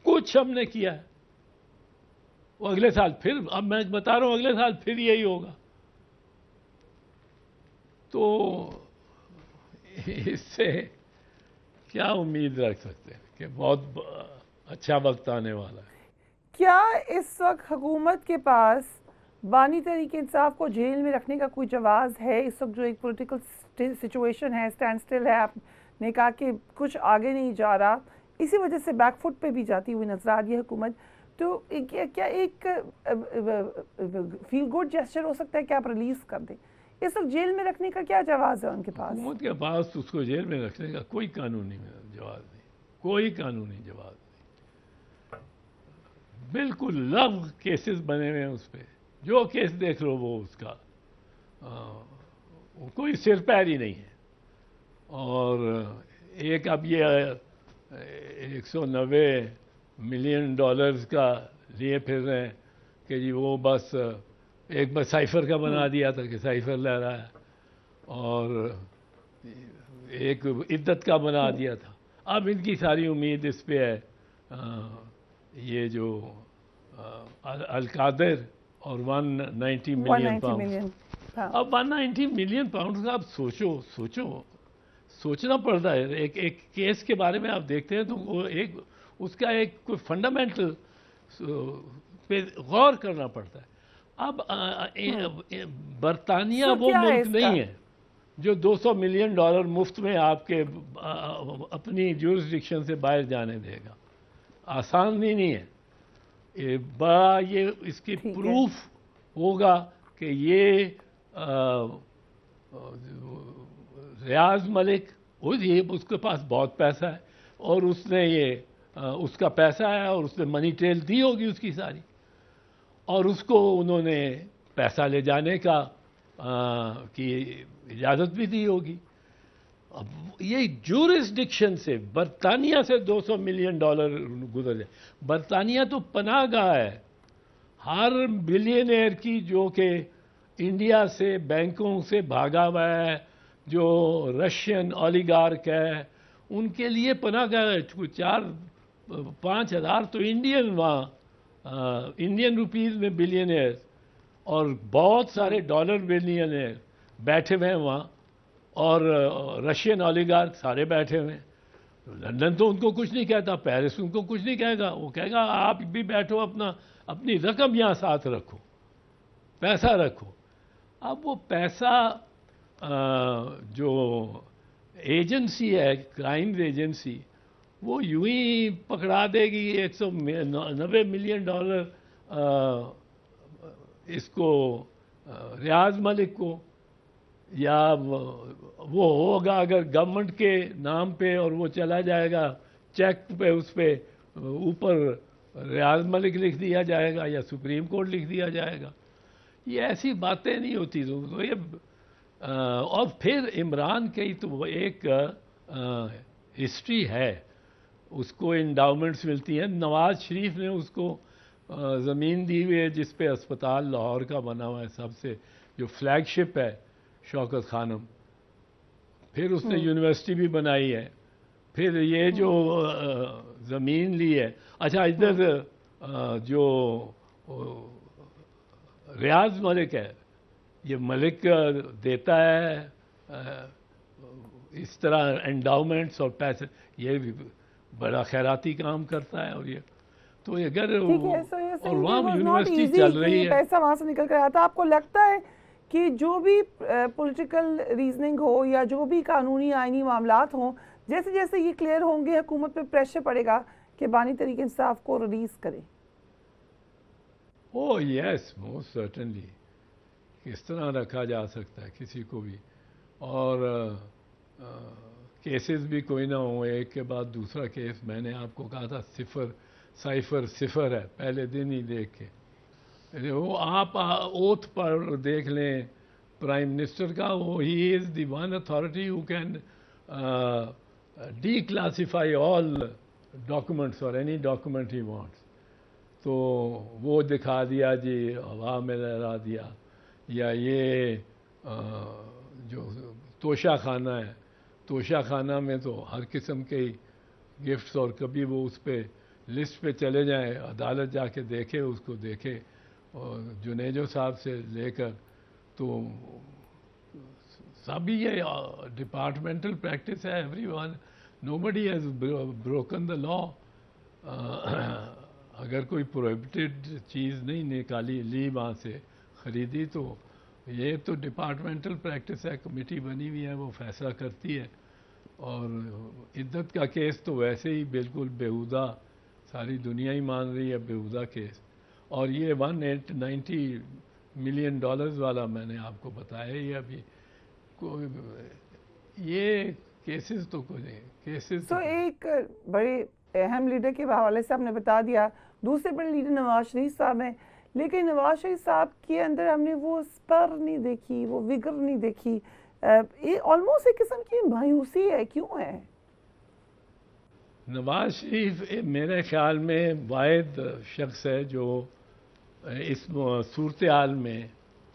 कुछ हमने किया है। वो अगले साल फिर, अब मैं बता रहा हूं अगले साल फिर यही होगा। तो इससे क्या उम्मीद रख सकते हैं कि बहुत अच्छा वक्त आने वाला है? क्या इस वक्त हुकूमत के पास बानी तहरीक इंसाफ को जेल में रखने का कोई जवाज़ है? इस वक्त जो एक पॉलिटिकल सिचुएशन है, स्टैंड स्टिल है, आपने कहा कि कुछ आगे नहीं जा रहा, इसी वजह से बैकफुट पे भी जाती हुई नजर आ रही है हुकूमत। तो क्या एक फील गुड जेस्चर हो सकता है कि आप रिलीज़ कर दें? इस वक्त जेल में रखने का क्या जवाब है उनके पास? हुकूमत के पास उसको जेल में रखने का कोई कानूनी जवाब नहीं, कोई कानूनी जवाब नहीं। बिल्कुल लव केसेस बने हुए हैं उस पर, जो केस देख लो वो उसका कोई सिर पैर ही नहीं है। और एक अब ये 190 मिलियन डॉलर्स का लिए फिर रहे हैं कि जी वो बस एक बार साइफर का बना दिया था कि साइफर ले रहा है, और एक इद्दत का बना दिया था। अब इनकी सारी उम्मीद इस पे है, ये जो अलकादिर और 190 मिलियन पाउंड। अब 190 मिलियन पाउंड का आप सोचना पड़ता है। एक केस के बारे में आप देखते हैं तो वो एक उसका एक कोई फंडामेंटल पे गौर करना पड़ता है। अब बरतानिया वो मुल्क नहीं है जो 200 मिलियन डॉलर मुफ्त में आपके अपनी ज्यूरिसडिक्शन से बाहर जाने देगा। आसान भी नहीं है। ये इसकी प्रूफ होगा कि ये रियाज मलिक उसके पास बहुत पैसा है और उसने ये उसका पैसा है और उसने मनी ट्रेल दी होगी उसकी सारी, और उसको उन्होंने पैसा ले जाने का की इजाज़त भी दी होगी। अब ये ज्यूरिसडिक्शन से बरतानिया से 200 मिलियन डॉलर गुजर जाए। बरतानिया तो पनाहगाह है हर बिलियनियर की, जो कि इंडिया से बैंकों से भागा हुआ है, जो रशियन ओलिगार्क है, उनके लिए पनाहगाह है। 4-5 हज़ार तो इंडियन वहाँ इंडियन रुपीज़ में बिलियनियर्स, और बहुत सारे डॉलर बिलियनर बैठे हुए हैं वहाँ, और रशियन ओलिगार्क सारे बैठे हुए हैं। लंदन तो उनको कुछ नहीं कहता, पेरिस उनको कुछ नहीं कहेगा, वो कहेगा आप भी बैठो, अपनी रकम यहाँ साथ रखो, पैसा रखो। अब वो पैसा जो एजेंसी है, क्राइम एजेंसी, वो यूं ही पकड़ा देगी 190 मिलियन डॉलर इसको रियाज मलिक को, या वो होगा अगर गवर्नमेंट के नाम पे और वो चला जाएगा चेक पे, उस पे ऊपर रियाज मलिक लिख दिया जाएगा या सुप्रीम कोर्ट लिख दिया जाएगा। ये ऐसी बातें नहीं होती। तो ये और फिर इमरान की तो एक हिस्ट्री है, उसको इंडाउमेंट्स मिलती हैं। नवाज शरीफ ने उसको ज़मीन दी हुई है जिस पे अस्पताल लाहौर का बना हुआ है, सबसे जो फ्लैगशिप है शौकत खानम। फिर उसने यूनिवर्सिटी भी बनाई है। फिर ये जो ज़मीन ली है, अच्छा इधर जो रियाज मलिक है, ये मलिक देता है इस तरह एंडाउमेंट्स और पैसे, ये भी बड़ा खैराती काम करता है। और ये तो अगर और वहाँ यूनिवर्सिटी चल रही है, पैसा वहाँ से निकल कर आता। आपको लगता है कि जो भी पॉलिटिकल रीजनिंग हो या जो भी कानूनी आईनी मामलात हों, जैसे जैसे ये क्लियर होंगे हुकूमत पे प्रेशर पड़ेगा कि बानी तहरीक इंसाफ को रिलीज करे? Oh yes, most certainly. किस तरह रखा जा सकता है किसी को भी, और केसेस भी कोई ना हो, एक के बाद दूसरा केस। मैंने आपको कहा था सिफर है पहले दिन ही देख के। वो आप ओथ पर देख लें प्राइम मिनिस्टर का, वो he is the one authority who can declassify all documents or any document he wants। तो वो दिखा दिया जी, हवा में लहरा दिया। या ये जो तोशा खाना है, तोशा खाना में तो हर किस्म के गिफ्ट्स, और कभी वो उस पर लिस्ट पे चले जाएं, अदालत जाके देखे, उसको देखे, और जुनेजो साहब से लेकर तो सभी ये डिपार्टमेंटल प्रैक्टिस है। Everyone, nobody has broken the law. अगर कोई प्रोहिबिटेड चीज़ नहीं निकाली, ली वहाँ से ख़रीदी, तो ये तो डिपार्टमेंटल प्रैक्टिस है। कमेटी बनी हुई है, वो फैसला करती है। और इद्दत का केस तो वैसे ही बिल्कुल बेहुदा, सारी दुनिया ही मान रही है बेहुदा केस। और ये 190 मिलियन डॉलर्स वाला मैंने आपको बताया, ये अभी ये केसेस तो कोई नहीं, केसेस तो एक बड़े अहम लीडर के हवाले से आपने बता दिया। दूसरे बड़े लीडर नवाज शरीफ साहब हैं, लेकिन नवाज शरीफ साहब के अंदर हमने वो स्पर नहीं देखी, वो विगर नहीं देखी। ये ऑलमोस्ट एक किस्म की मायूसी है, क्यों है? नवाज शरीफ मेरे ख्याल में वाहिद शख्स है जो इस सूरत हाल में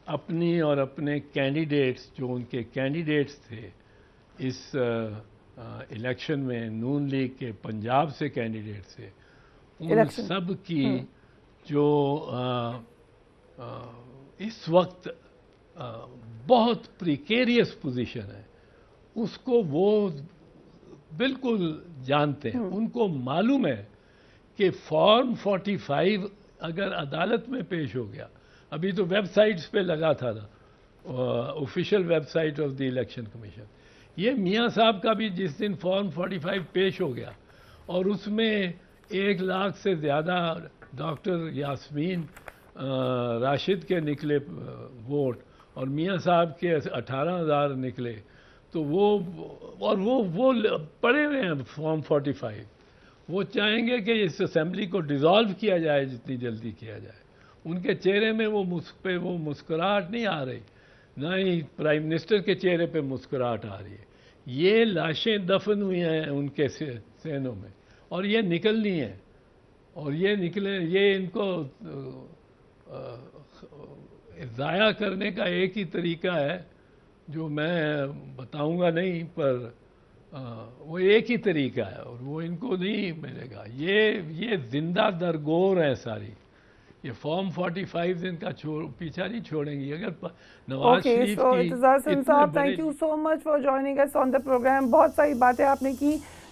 अपनी और अपने कैंडिडेट्स, जो उनके कैंडिडेट्स थे इस इलेक्शन में, नून लीग के पंजाब से कैंडिडेट थे, उन सब की जो इस वक्त बहुत प्रिकेरियस पोजीशन है, उसको वो बिल्कुल जानते हैं। उनको मालूम है कि फॉर्म 45 अगर अदालत में पेश हो गया, अभी तो वेबसाइट्स पे लगा था ना, official website of the election commission, ये मियाँ साहब का भी जिस दिन फॉर्म 45 पेश हो गया और उसमें 1 लाख से ज़्यादा डॉक्टर यास्मीन राशिद के निकले वोट और मियाँ साहब के 18,000 निकले, तो वो पड़े हुए हैं फॉर्म 45। वो चाहेंगे कि इस असेंबली को डिज़ोल्व किया जाए, जितनी जल्दी किया जाए। उनके चेहरे में वो मुस्कुराहट नहीं आ रही, ना ही प्राइम मिनिस्टर के चेहरे पे मुस्कुराहट आ रही है। ये लाशें दफन हुई हैं उनके सहनों में और ये निकलनी है, और ये इनको ज़ाया करने का एक ही तरीका है जो मैं बताऊंगा नहीं, पर वो एक ही तरीका है और वो इनको नहीं मिलेगा। ये जिंदा दरगोर है सारी, ये फॉर्म 45 इनका पीछा नहीं छोड़ेंगी। अगर नवाज शरीफ सो की इत्तेज़ार इतने साहब, बड़े- thank you so much for joining us on the programme. बहुत सारी बातें आपने की,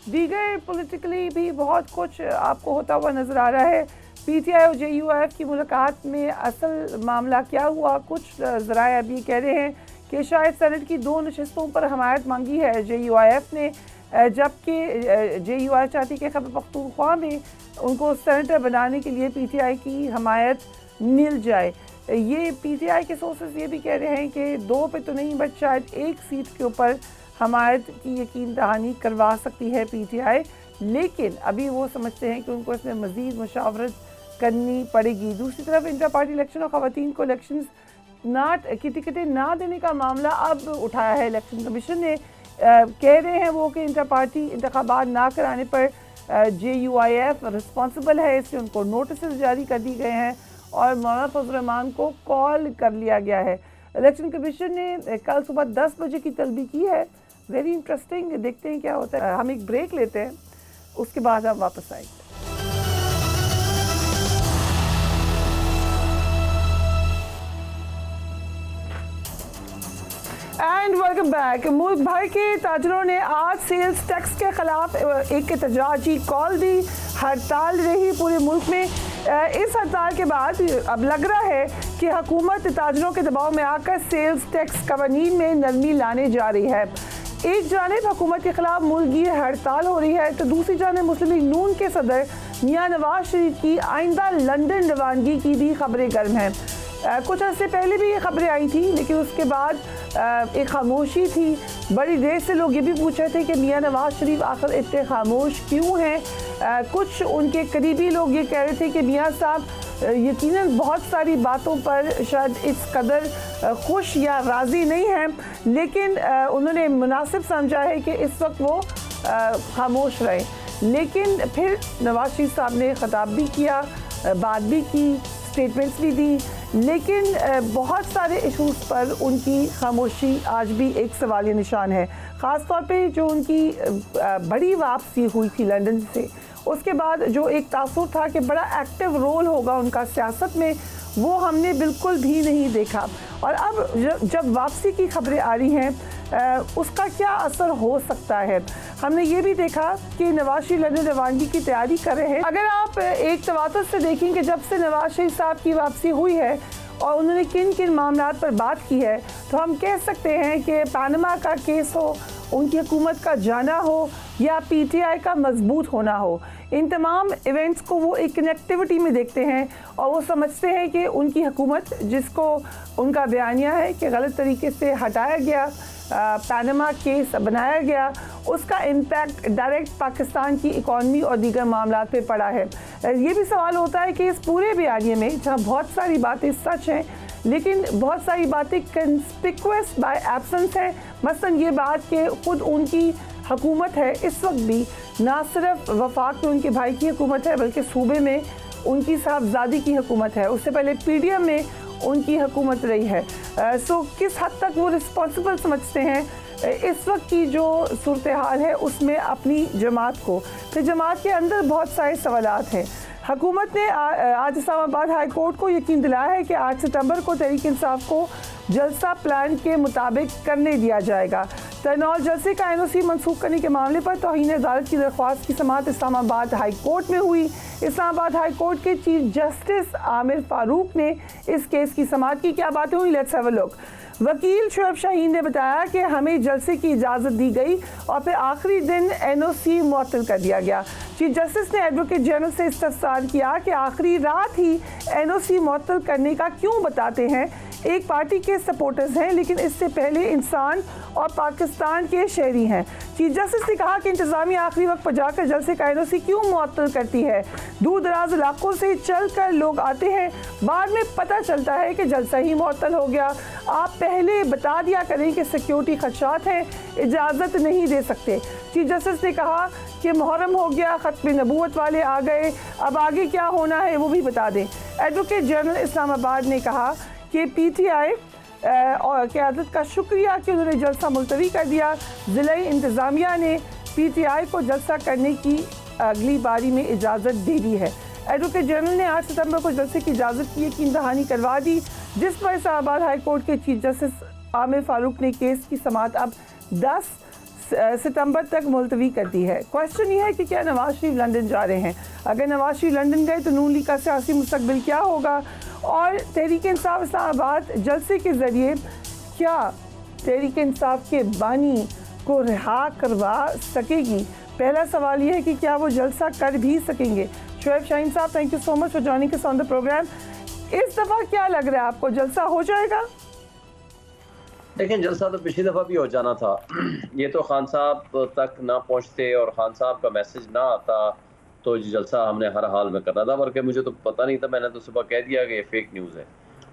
दीगर पॉलिटिकली भी बहुत कुछ आपको होता हुआ नज़र आ रहा है। पीटीआई और जेयूआईएफ की मुलाकात में असल मामला क्या हुआ, कुछ ज़राए अभी कह रहे हैं कि शायद सेनेट की 2 नशिस्तों पर हमायत मांगी है जेयूआईएफ ने, जबकि जेयूआईएफ चाहती कि खैबर पख्तूनख्वा में उनको सेनेटर बनाने के लिए पीटीआई की हमायत मिल जाए। ये पीटीआई के सोर्सेज ये भी कह रहे हैं कि 2 पे तो नहीं बट शायद 1 सीट के ऊपर हमायत की यकीन दहानी करवा सकती है पीटीआई, लेकिन अभी वो समझते हैं कि उनको इसमें मज़ीद मशावरत करनी पड़ेगी। दूसरी तरफ इंटर पार्टी इलेक्शन और ख़वातीन को इलेक्शन की टिकटें ना देने का मामला अब उठाया है इलेक्शन कमीशन ने। कह रहे हैं वो कि इंटर पार्टी इंतखाबात ना कराने पर जेयूआईएफ रिस्पॉन्सिबल है, इससे उनको नोटिस जारी कर दिए गए हैं और मौलाना फजल रहमान को कॉल कर लिया गया है। इलेक्शन कमीशन ने कल सुबह 10 बजे की तलबी की है। वेरी इंटरेस्टिंग, देखते हैं क्या होता है। हम एक ब्रेक लेते हैं, उसके बाद हम वापस आएंगे। And welcome back. मुल्क भर के ताजरों ने आज सेल्स टैक्स के खिलाफ एक एहतजाजी कॉल दी। हड़ताल रही पूरे मुल्क में। इस हड़ताल के बाद अब लग रहा है कि हुकूमत ताजरों के दबाव में आकर सेल्स टैक्स कवानीन में नरमी लाने जा रही है। एक जानिब हुकूमत के खिलाफ मुल्कगीर हड़ताल हो रही है तो दूसरी जानिब मुस्लिम लीग नून के सदर मियां नवाज शरीफ की आइंदा लंदन रवानगी की भी खबरें गर्म हैं। कुछ अर्से पहले भी ये खबरें आई थी, लेकिन उसके बाद एक खामोशी थी। बड़ी देर से लोग ये भी पूछ रहे थे कि मियां नवाज शरीफ आखिर इतने खामोश क्यों हैं। कुछ उनके करीबी लोग ये कह रहे थे कि मियां साहब यकीनन बहुत सारी बातों पर शायद इस कदर खुश या राज़ी नहीं हैं, लेकिन उन्होंने मुनासिब समझा है कि इस वक्त वो खामोश रहे। लेकिन फिर नवाज शरीफ साहब ने ख़िताब भी किया, बात भी की, स्टेटमेंट्स भी दी, लेकिन बहुत सारे इशूज़ पर उनकी खामोशी आज भी एक सवालिया निशान है। ख़ास तौर पे जो उनकी बड़ी वापसी हुई थी लंदन से, उसके बाद जो एक तासुर था कि बड़ा एक्टिव रोल होगा उनका सियासत में, वो हमने बिल्कुल भी नहीं देखा। और अब जब वापसी की खबरें आ रही हैं, उसका क्या असर हो सकता है। हमने ये भी देखा कि नवाज शरीफ लंदन रवानगी की तैयारी कर रहे हैं। अगर आप एक तवातुर से देखें कि जब से नवाज शरीफ साहब की वापसी हुई है और उन्होंने किन किन मामलात पर बात की है, तो हम कह सकते हैं कि पनामा का केस हो, उनकी हुकूमत का जाना हो या पीटीआई का मजबूत होना हो, इन तमाम इवेंट्स को वो एक कनेक्टिविटी में देखते हैं और वो समझते हैं कि उनकी हुकूमत, जिसको उनका बयानिया है कि गलत तरीके से हटाया गया, पनामा केस बनाया गया, उसका इम्पैक्ट डायरेक्ट पाकिस्तान की इकॉनमी और दीगर मामलात पे पड़ा है। ये भी सवाल होता है कि इस पूरे बयानिए में जहाँ बहुत सारी बातें सच हैं, लेकिन बहुत सारी बातें कंस्पिक्यूअस बाय एब्सेंस हैं। मसलन ये बात कि खुद उनकी हुकूमत है इस वक्त भी, ना सिर्फ वफाक में उनके भाई की हुकूमत है बल्कि सूबे में उनकी साहबजादी की हुकूमत है, उससे पहले पीडीएम में उनकी हुकूमत रही है। सो किस हद तक वो रिस्पॉन्सिबल समझते हैं इस वक्त की जो सूरत हाल है उसमें अपनी जमात को। फिर जमात के अंदर बहुत सारे सवालात हैं। हुकूमत ने आज इस्लामाबाद हाई कोर्ट को यकीन दिलाया है कि 8 सितंबर को तहरीक इंसाफ को जलसा प्लान के मुताबिक करने दिया जाएगा। तरनौल जलसे का एनओसी मनसूख करने के मामले पर तौहीन अदालत की दरख्वास्त की समाअत इस्लामाबाद हाई कोर्ट में हुई। इस्लामाबाद हाई कोर्ट के चीफ जस्टिस आमिर फारूक ने इस केस की समाअत की। क्या बातें हुई, लेट्स हैव अ लुक। वकील शुएब शाहीन ने बताया कि हमें जलसे की इजाज़त दी गई और फिर आखिरी दिन एनओसी मुअत्तल कर दिया गया। चीफ जस्टिस ने एडवोकेट जनरल से इस्तफसार किया कि आखिरी रात ही एनओसी मुअत्तल करने का क्यों बताते हैं। एक पार्टी के सपोर्टर्स हैं, लेकिन इससे पहले इंसान और पाकिस्तान के शहरी हैं। चीफ जस्टिस ने कहा कि इंतजामिया आखिरी वक्त पर जाकर जलसे का एनओसी क्यों मुअत्तल करती है। दूर दराज इलाकों से चल कर लोग आते हैं, बाद में पता चलता है कि जलसा ही मुअत्तल हो गया। आप पहले बता दिया करें कि सिक्योरिटी खदशात हैं, इजाज़त नहीं दे सकते। चीफ जस्टिस ने कहा कि मुहर्रम हो गया, ख़त्म नबूवत वाले आ गए, अब आगे क्या होना है वो भी बता दें। एडवोकेट जनरल इस्लामाबाद ने कहा कि पीटीआई और क़यादत का शुक्रिया कि उन्होंने जलसा मुलतवी कर दिया। ज़िला इंतज़ामिया ने पीटीआई को जलसा करने की अगली बारी में इजाज़त दे दी है। एडवोकेट जनरल ने 8 सितंबर को जलसे की इजाज़त की यकीन दहानी करवा दी, जिस पर इस्लामाबाद हाई कोर्ट के चीफ जस्टिस आमिर फारूक ने केस की समाअत अब 10 सितंबर तक मुलतवी कर दी है। क्वेश्चन ये है कि क्या नवाज शरीफ लंदन जा रहे हैं? अगर नवाज शरीफ लंदन गए तो नून लीग का सियासी मुस्तकबिल क्या होगा? और तहरीक इंसाफ इस्लामाबाद जलसे के ज़रिए क्या तहरीक इंसाफ के बानी को रिहा करवा सकेगी? पहला सवाल ये है कि क्या वो जलसा कर भी सकेंगे। शोएब शाहीन साहब, thank you so much for joining us on the programme. इस दफ़ा क्या लग रहा है आपको, जलसा हो जाएगा? लेकिन जलसा तो पिछली दफ़ा भी हो जाना था। ये तो खान साहब तक ना पहुंचते और खान साहब का मैसेज ना आता तो जलसा हमने हर हाल में करना था, बल्कि मुझे तो पता नहीं था, मैंने तो सुबह कह दिया कि ये फेक न्यूज़ है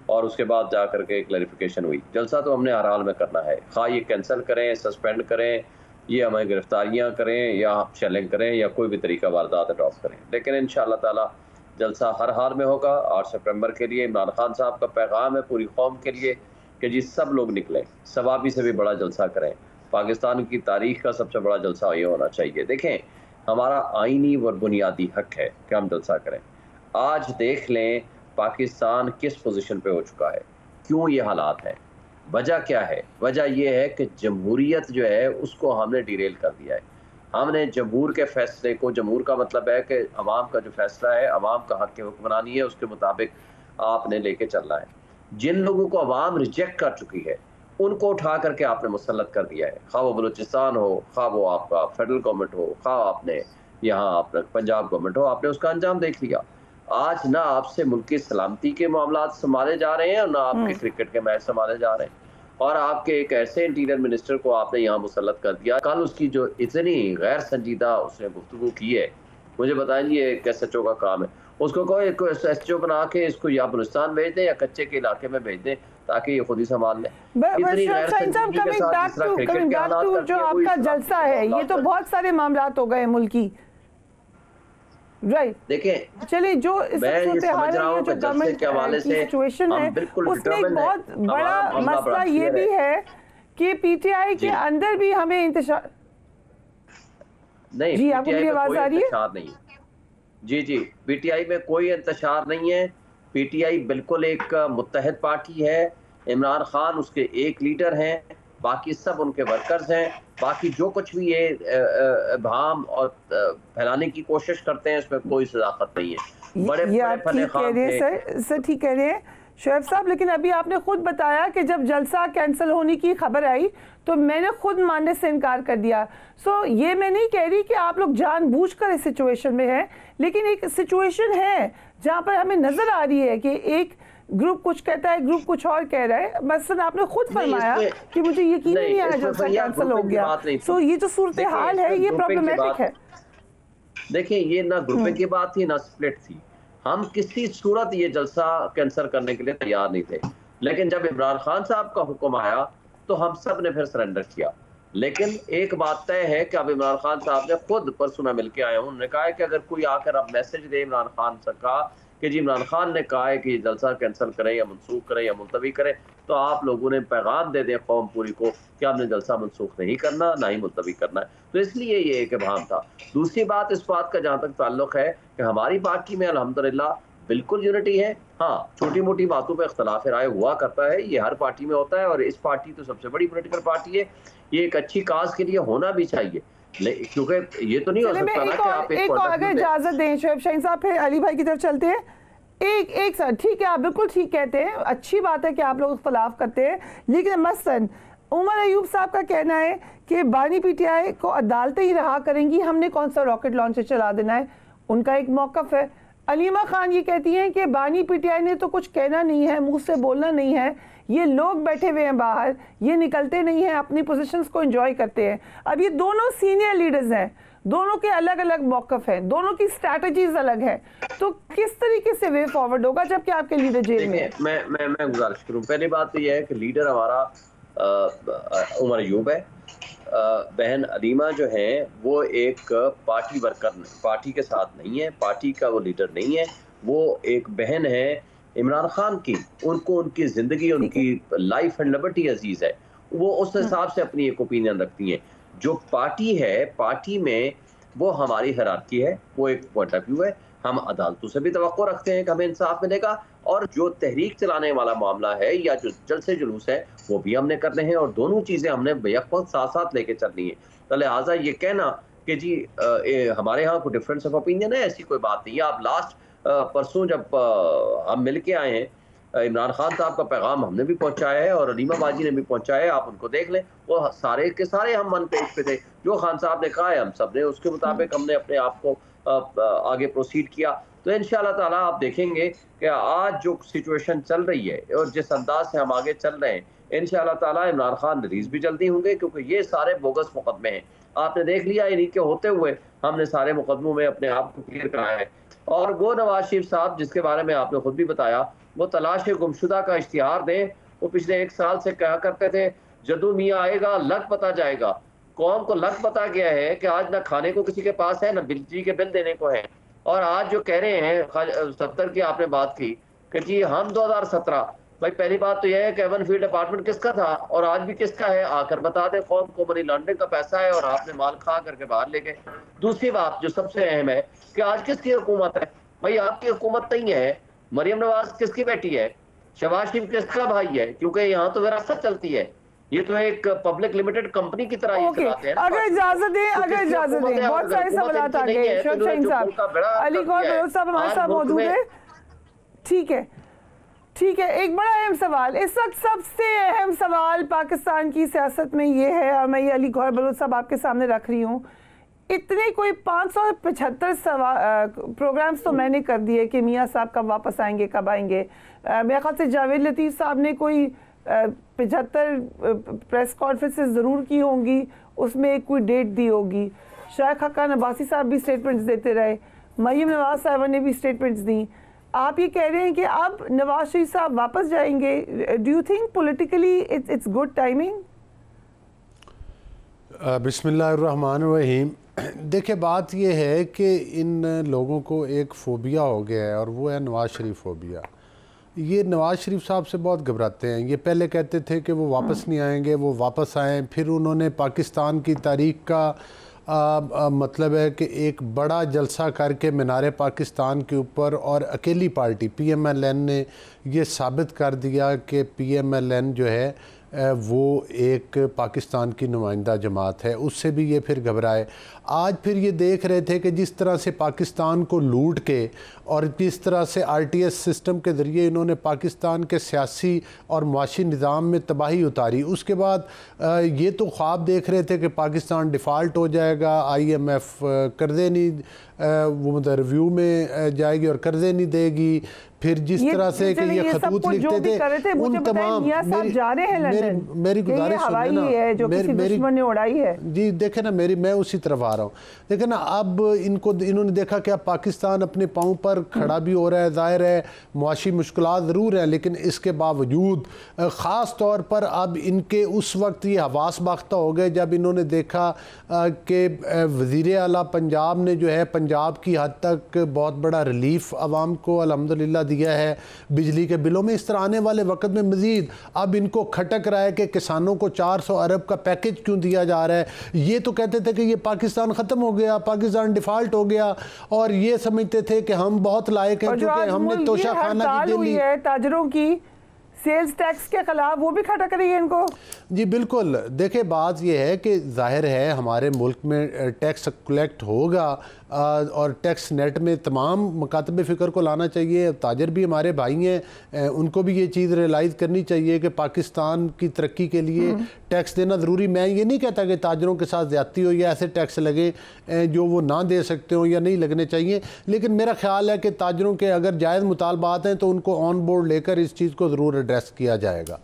और उसके बाद जा करके क्लैरिफिकेशन हुई। जलसा तो हमने हर हाल में करना है, खा ये कैंसिल करें, सस्पेंड करें, ये हमें गिरफ्तारियाँ करें या चैलेंज करें या कोई भी तरीका वारदात अडॉप्ट करें, लेकिन इंशाअल्लाह ताला जलसा हर हाल में होगा। 8 सितंबर के लिए इमरान खान साहब का पैगाम है पूरी कौम के लिए कि जी सब लोग निकलें, सवाबी से भी बड़ा जलसा करें। पाकिस्तान की तारीख का सबसे बड़ा जलसा ये होना चाहिए। देखें, हमारा आईनी और बुनियादी हक है कि हम जलसा करें। आज देख लें पाकिस्तान किस पोजीशन पे हो चुका है, क्यों ये हालात हैं, वजह क्या है? वजह ये है कि जमहूरियत जो है उसको हमने डिरेल कर दिया है। हमने जमहूर के फैसले को, जमहूर का मतलब है कि अवाम का जो फैसला है, अवाम का हक के हुक्मरानी है, उसके मुताबिक आपने लेके चलना है। जिन लोगों को अवाम रिजेक्ट कर चुकी है उनको उठा करके आपने मुसल्लत कर दिया है, खा वो बलूचिस्तान हो, खा वो आपका फेडरल गवर्नमेंट हो, खा आपने यहाँ आपने पंजाब गवर्नमेंट हो, आपने उसका अंजाम देख लिया। आज ना आपसे मुल्क की सलामती के मामला संभाले जा रहे हैं और ना आपके क्रिकेट के मैच संभाले जा रहे हैं, और आपके एक ऐसे इंटीरियर मिनिस्टर को आपने यहाँ मुसल्लत कर दिया। कल उसकी जो इतनी गैर संजीदा उसने गुफ्तगू की है, मुझे बताएं जी ये SHO का काम है? उसको कहो SHO बना के इसको या बलूचिस्तान भेज दें या कच्चे के इलाके में भेज दें ताकि ये खुद ही संभाल लें। इतनी गैर संजीदगी के साथ जिस तरह क्रिकेट के हालात करते जो हैं, आपका जलसा है, ये तो बहुत सारे मामलात हो गए मुल्की, राइट? देखें, चलिए, जो मैं ये समझ रहा हूँ कि जलसे के हवाले से सिचुएशन है बिल्कुल उसमें एक बहुत बड़ा मसला ये भी है कि PTI के अंदर भी हमें इंतशार नहीं, जी आपको मेरी आवाज आ रही है? नहीं जी, PTI में कोई इंतशार नहीं है। PTI बिल्कुल एक मुत्तहद पार्टी है। इमरान खान उसके एक लीडर हैं, बाकी सब उनके वर्कर्स हैं। बाकी जो कुछ भी ये भाम और फैलाने की कोशिश करते हैं उसमें कोई सदाकत नहीं है। बड़े ठीक कह रहे हैं सर, ठीक कह रहे हैं शोएब साहब, लेकिन अभी आपने खुद बताया कि जब जलसा कैंसिल होने की खबर आई तो मैंने खुद मानने से इनकार कर दिया। सो ये मैं नहीं कह रही कि आप लोग जानबूझकर इस सिचुएशन में हैं, लेकिन एक सिचुएशन है जहाँ पर हमें नजर आ रही है कि एक ग्रुप कुछ कहता है, ग्रुप कुछ और कह रहा है। मसलन आपने खुद फरमाया कि मुझे यकीन नहीं आया जलसा कैंसिल हो गया। सो ये जो सूरत हाल है ये प्रॉब्लमेटिक है। देखिए, ये ना ग्रुप की बात थी ना स्प्लिट थी। हम किसी सूरत ये जलसा कैंसिल करने के लिए तैयार नहीं थे, लेकिन जब इमरान खान साहब का हुक्म आया तो हम सब ने फिर सरेंडर किया। लेकिन एक बात तय है कि अब इमरान खान साहब ने खुद, परसों मैं मिल के आया हूँ, उन्होंने कहा है कि अगर कोई आकर अब मैसेज दे इमरान खान से कहा कि जी इमरान खान ने कहा है कि जलसा कैंसिल करें या मनसूख करें या मुलतवी करें, तो आप लोगों ने पैगाम दे दें कौम पूरी को कि आपने जलसा मनसूख नहीं करना, ना ही मुलतवी करना है। तो इसलिए ये एक भाम था। दूसरी बात, इस बात का जहाँ तक ताल्लुक है कि हमारी पार्टी में अल्हम्दुलिल्लाह बिल्कुल यूनिटी है। हाँ, छोटी मोटी बातों पर इख्तलाफ राय हुआ करता है, ये हर पार्टी में होता है, और इस पार्टी तो सबसे बड़ी पोलिटिकल पार्टी है। ये एक अच्छी काज के लिए होना भी चाहिए, क्योंकि ये तो नहीं हो सकता ना कि आप एक अगर इजाजत दें शोएब शाहीन साहब, फिर अली भाई की तरफ चलते हैं। एक सर, ठीक है, आप बिल्कुल ठीक कहते हैं, अच्छी बात है कि आप लोग इख्तलाफ करते हैं, लेकिन मसलन उमर अयूब साहब का कहना है कि बानी PTI को अदालतें ही रहा करेंगी, हमने कौन सा रॉकेट लॉन्चर चला देना है, उनका एक मौक़िफ़ है। अलीमा खान ये कहती हैं कि बानी PTI ने तो कुछ कहना नहीं है, मुंह से बोलना नहीं है, ये लोग बैठे हुए हैं बाहर, ये निकलते नहीं हैं, अपनी पोजीशंस को एंजॉय करते हैं। अब ये दोनों सीनियर लीडर्स हैं, दोनों के अलग अलग मौक़िफ़ हैं, दोनों की स्ट्रैटेजीज अलग है, तो किस तरीके से वे फॉरवर्ड होगा जबकि आपके लीडर जेल में? मैं गुजारिश करूँ, पहली बात तो यह है कि लीडर हमारा उमर अयूब है। बहन अलीमा जो है वो एक पार्टी वर्कर, पार्टी के साथ नहीं है, पार्टी का वो लीडर नहीं है, वो एक बहन है इमरान खान की, उनको उनकी ज़िंदगी, उनकी लाइफ एंड लिबर्टी अजीज़ है, वो उस हिसाब से अपनी एक ओपिनियन रखती हैं। जो पार्टी है, पार्टी में वो हमारी हिरार्की है, वो एक पॉइंट ऑफ व्यू है। हम अदालतों से भी तवक्को रखते हैं कि हमें इंसाफ मिलेगा, और जो तहरीक चलाने वाला मामला है या जो जलसे जुलूस है वो भी हमने करने हैं, और दोनों चीज़ें हमने बेवक्त साथ साथ लेके चलनी है। तो लिहाजा ये कहना कि जी हमारे यहाँ कोई डिफरेंस ऑफ ओपिनियन है, ऐसी कोई बात नहीं है। आप लास्ट परसों जब हम मिल के आए हैं, इमरान खान साहब का पैगाम हमने भी पहुंचाया है और अलीमा बाजी ने भी पहुंचाया है, आप उनको देख लें। वो सारे के सारे हम वन पेज पे थे, जो खान साहब ने कहा है हम सब ने उसके मुताबिक हमने अपने आप को आगे प्रोसीड किया। तो इंशाल्लाह ताला आप देखेंगे कि आज जो सिचुएशन चल रही है और जिस अंदाज से हम आगे चल रहे हैं, इंशाल्लाह ताला इमरान खान रिलीज भी जल्दी होंगे, क्योंकि ये सारे बोगस मुकदमे हैं। आपने देख लिया इन्हीं के होते हुए हमने सारे मुकदमों में अपने आप को क्लियर कराया है। और वो नवाज शरीफ साहब जिसके बारे में आपने खुद भी बताया, वो तलाश गुमशुदा का इश्तिहार दें। वो पिछले 1 साल से कहा करते थे जदू मियाँ आएगा लग पता जाएगा। कौम को लग पता गया है कि आज ना खाने को किसी के पास है, ना बिजली के बिल देने को है। और आज जो कह रहे हैं 70 की आपने बात की कि जी हम 2017, भाई पहली बात तो यह है कि एवन फील्ड अपार्टमेंट किसका था और आज भी किसका है, आकर बता दें कौम को। मनी लॉन्ड्रिंग का पैसा है और आपने माल खा करके बाहर ले गए। दूसरी बात जो सबसे अहम है कि आज किसकी हुकूमत है? भाई आपकी हुकूमत नहीं है। मरियम नवाज किसकी बेटी है? शहबाज शरीफ किसका भाई है? क्योंकि यहाँ तो विरासत चलती है, ये तो एक पब्लिक लिमिटेड कंपनी की तरह चलाते हैं। अगर इजाजत दें बहुत सारे सवाल आ गए। अली गौहर बलोच साहब हमारे साथ मौजूद है। ठीक है, एक बड़ा अहम सवाल इस वक्त, सबसे अहम सवाल पाकिस्तान की सियासत में ये है, और मैं ये अली गौहर बलोच साहब आपके सामने रख रही हूँ। इतने कोई 575 प्रोग्राम्स तो मैंने कर दिए कि मियाँ साहब कब वापस आएंगे, कब आएंगे। मेरे ख्याल से जावेद लतीफ़ साहब ने कोई 75 प्रेस कॉन्फ्रेंसेस ज़रूर की होंगी, उसमें एक कोई डेट दी होगी। शायख हक्कान अब्बासी साहब भी स्टेटमेंट्स देते रहे, मरियम नवाज साहब ने भी स्टेटमेंट्स दी। आप ये कह रहे हैं कि अब नवाज शरीफ साहब वापस जाएंगे। Do you think politically it's good timing? बिस्मिल्लाहिर्रहमानिर्रहीम। देखिए बात यह है कि इन लोगों को एक फ़ोबिया हो गया है और वो है नवाज़ शरीफ फ़ोबिया। ये नवाज़ शरीफ साहब से बहुत घबराते हैं। ये पहले कहते थे कि वो वापस नहीं आएंगे, वो वापस आएँ। फिर उन्होंने पाकिस्तान की तारीख का मतलब है कि एक बड़ा जलसा करके मीनार पाकिस्तान के ऊपर, और अकेली पार्टी PMLN ने ये साबित कर दिया कि PMLN जो है वो एक पाकिस्तान की नुमाइंदा जमात है। उससे भी ये फिर घबराए। आज फिर ये देख रहे थे कि जिस तरह से पाकिस्तान को लूट के और जिस तरह से RTS सिस्टम के ज़रिए इन्होंने पाकिस्तान के सियासी और मुआशी निज़ाम में तबाही उतारी, उसके बाद ये तो ख्वाब देख रहे थे कि पाकिस्तान डिफ़ाल्ट हो जाएगा, IMF कर्ज़े नहीं वो मतलब रिव्यू में जाएगी और कर्ज़े नहीं देगी। फिर जिस तरह से कि ये खतूत लिखते थे उन तमाम मेरी गुजारिश ने उड़ाई है जी। देखे ना मैं उसी तरफ आ रहा हूँ। देखे ना अब इन्होंने देखा कि अब पाकिस्तान अपने पाँव पर खड़ा भी हो रहा है। ज़ाहिर है मुआशी मुश्किलात ज़रूर है, लेकिन इसके बावजूद ख़ास तौर पर अब इनके उस वक्त ये हवास बाख्ता हो गए जब इन्होंने देखा कि वज़ीर आला पंजाब ने जो है पंजाब की हद तक बहुत बड़ा रिलीफ आवाम को अल्हम्दुलिल्लाह दिया है बिजली के बिलों में। इस तरह आने वाले वक्त में मज़ीद अब इनको खटक रहा है कि किसानों को 400 अरब का पैकेज क्यों दिया जा रहा है। ये तो कहते थे कि ये पाकिस्तान ख़त्म हो गया, पाकिस्तान डिफ़ाल्ट हो गया, और ये समझते थे कि हम बहुत लायक हैं क्योंकि हमने तोशा खाना की दिल्ली है ताजरों की सेल्स टैक्स के खिलाफ, वो भी खटक रही है इनको। जी बिल्कुल। देखिए बात यह है कि जाहिर है हमारे मुल्क में टैक्स कलेक्ट होगा और टैक्स नेट में तमाम मकातब फ़िक्र को लाना चाहिए। ताजर भी हमारे भाई हैं, उनको भी ये चीज़ रियलाइज़ करनी चाहिए कि पाकिस्तान की तरक्की के लिए टैक्स देना ज़रूरी। मैं ये नहीं कहता कि ताजरों के साथ ज़्यादती हो या ऐसे टैक्स लगे जो वो ना दे सकते हो या नहीं लगने चाहिए, लेकिन मेरा ख्याल है कि ताजरों के अगर जायज़ मुतालबात हैं तो उनको ऑन बोर्ड लेकर इस चीज़ को ज़रूर एड्रेस किया जाएगा।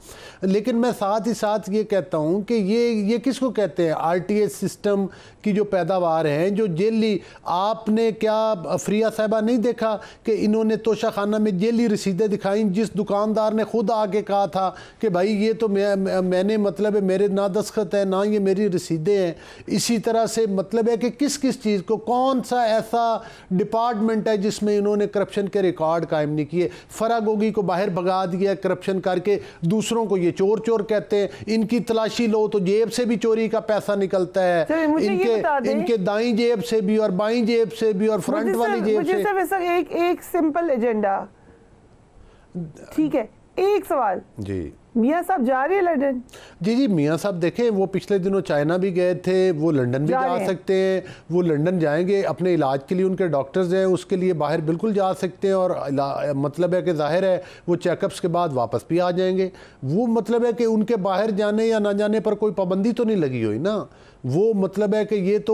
लेकिन मैं साथ ही साथ ये कहता हूँ कि ये किसको कहते हैं? RTS सिस्टम की जो पैदावार हैं, जो जेली, आपने क्या फ्रिया साहिबा नहीं देखा कि इन्होंने तोशा खाना में जेली रसीदें दिखाई, जिस दुकानदार ने खुद आके कहा था कि भाई ये तो मैंने मतलब है मेरे ना दस्तखत है ना ये मेरी रसीदें हैं। इसी तरह से मतलब है कि किस किस चीज़ को, कौन सा ऐसा डिपार्टमेंट है जिसमें इन्होंने करप्शन के रिकॉर्ड कायम नहीं किए। फरागोगी को बाहर भगा दिया करप्शन करके, दूसरों को ये चोर चोर कहते हैं। इनकी तलाशी लो तो जेब से भी चोरी का पैसा निकलता है, इनके दाई जेब से भी और बाई बाई जेब से भी और फ्रंट वाली जेब से। मुझे सिर्फ एक सिंपल एजेंडा, ठीक है, एक सवाल जी, मियां साहब जा रहे हैं लंदन? जी मियां साहब देखें, वो पिछले दिनों चाइना भी गए थे, वो लंदन भी जा सकते हैं, वो लंदन जाएंगे अपने इलाज के लिए, उनके डॉक्टर्स हैं, उसके लिए बाहर बिल्कुल जा सकते हैं। और मतलब है कि जाहिर है वो चेकअप्स के बाद वापस भी आ जाएंगे। वो मतलब है कि उनके बाहर जाने या ना जाने पर कोई पाबंदी तो नहीं लगी हुई ना। वो मतलब है कि ये तो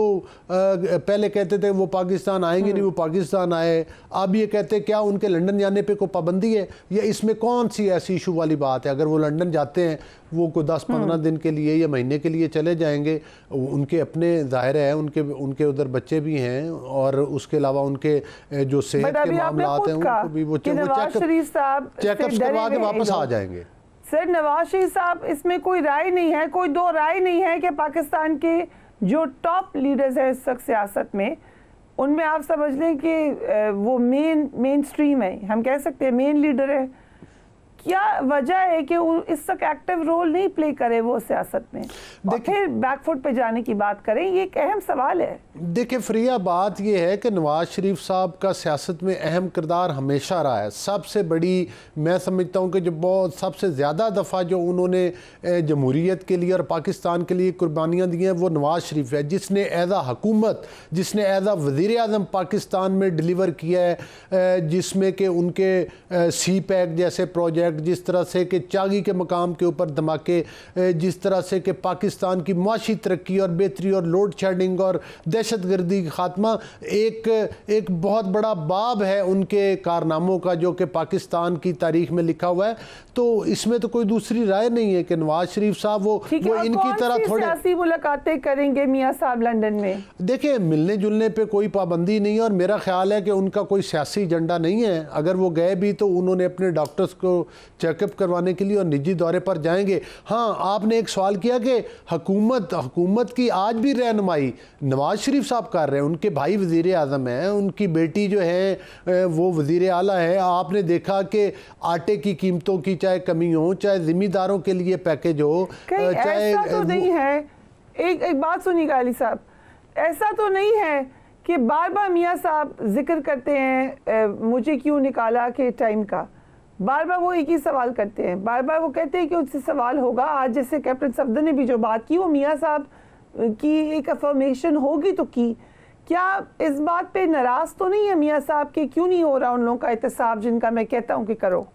पहले कहते थे वो पाकिस्तान आएंगे नहीं, वो पाकिस्तान आए, अब ये कहते क्या उनके लंदन जाने पे कोई पाबंदी है? या इसमें कौन सी ऐसी इशू वाली बात है? अगर वो लंदन जाते हैं वो कोई 10-15 दिन के लिए या महीने के लिए चले जाएंगे, उनके अपने जाहिर है उनके उधर बच्चे भी हैं और उसके अलावा उनके जो सेहत के मामलात हैं उनको भी वो चेकअप्स करवा के वापस आ जाएंगे। सर नवाज शरीफ साहब, इसमें कोई राय नहीं है, कोई दो राय नहीं है कि पाकिस्तान के जो टॉप लीडर्स हैं इस वक्त सियासत में, उनमें आप समझ लें कि वो मेन स्ट्रीम है, हम कह सकते हैं मेन लीडर है। क्या वजह है कि वो इस तक एक्टिव रोल नहीं प्ले करे वो सियासत में, और फिर बैकफुट पे जाने की बात करें? ये एक अहम सवाल है। देखिए फ्रिया, बात ये है कि नवाज शरीफ साहब का सियासत में अहम किरदार हमेशा रहा है। सबसे बड़ी मैं समझता हूँ कि जो बहुत सबसे ज़्यादा दफ़ा जो उन्होंने जमहूरियत के लिए और पाकिस्तान के लिए कुर्बानियाँ दी हैं वो नवाज शरीफ है, जिसने एज आ हुकूमत, जिसने एज आ वज़ीर आज़म पाकिस्तान में डिलीवर किया है, जिसमें कि उनके सी पैक जैसे प्रोजेक्ट, जिस तरह से कि चागी के मकाम के ऊपर धमाके, जिस तरह से कि पाकिस्तान की माशी तरक्की और बेहतरी और लोड शेडिंग और दहशतगर्दी का खात्मा, एक बहुत बड़ा बाब है उनके कारनामों का जो कि पाकिस्तान की तारीख में लिखा हुआ है। तो इसमें तो कोई दूसरी राय नहीं है कि नवाज शरीफ साहब वो इनकी तरह थोड़े सियासी मुलाकातें करेंगे मियां साहब लंदन में। देखिए मिलने जुलने पे कोई पाबंदी नहीं है और मेरा ख्याल है कि उनका कोई सियासी एजेंडा नहीं है। अगर वो गए भी तो उन्होंने अपने डॉक्टर्स को चेकअप करवाने के लिए और निजी दौरे पर जाएंगे। हाँ, आपने एक सवाल किया कि हुकूमत की आज भी रहनुमाई नवाज शरीफ साहब कर रहे हैं। उनके भाई वज़ीर आज़म हैं, उनकी बेटी जो है वो वज़ीर आला है। आपने देखा कि आटे की कीमतों की चाहे कमी हो, चाहे ज़िम्मेदारों के लिए पैकेज हो, चाहे ऐसा तो नहीं है। एक बात सुनिएगा अली साहब, ऐसा तो नहीं है कि बार बार मियाँ साहब जिक्र करते हैं मुझे क्यों निकाला के टाइम का, बार बार वो एक ही सवाल करते हैं, बार बार वो कहते हैं कि उससे सवाल होगा। आज जैसे कैप्टन सफदर ने भी जो बात की वो मियाँ साहब की एक अफर्मेशन होगी तो की। क्या इस बात पे नाराज तो नहीं है मियाँ साहब के, क्यों नहीं हो रहा उन लोगों का एहतसाब जिनका मैं कहता हूँ कि करो?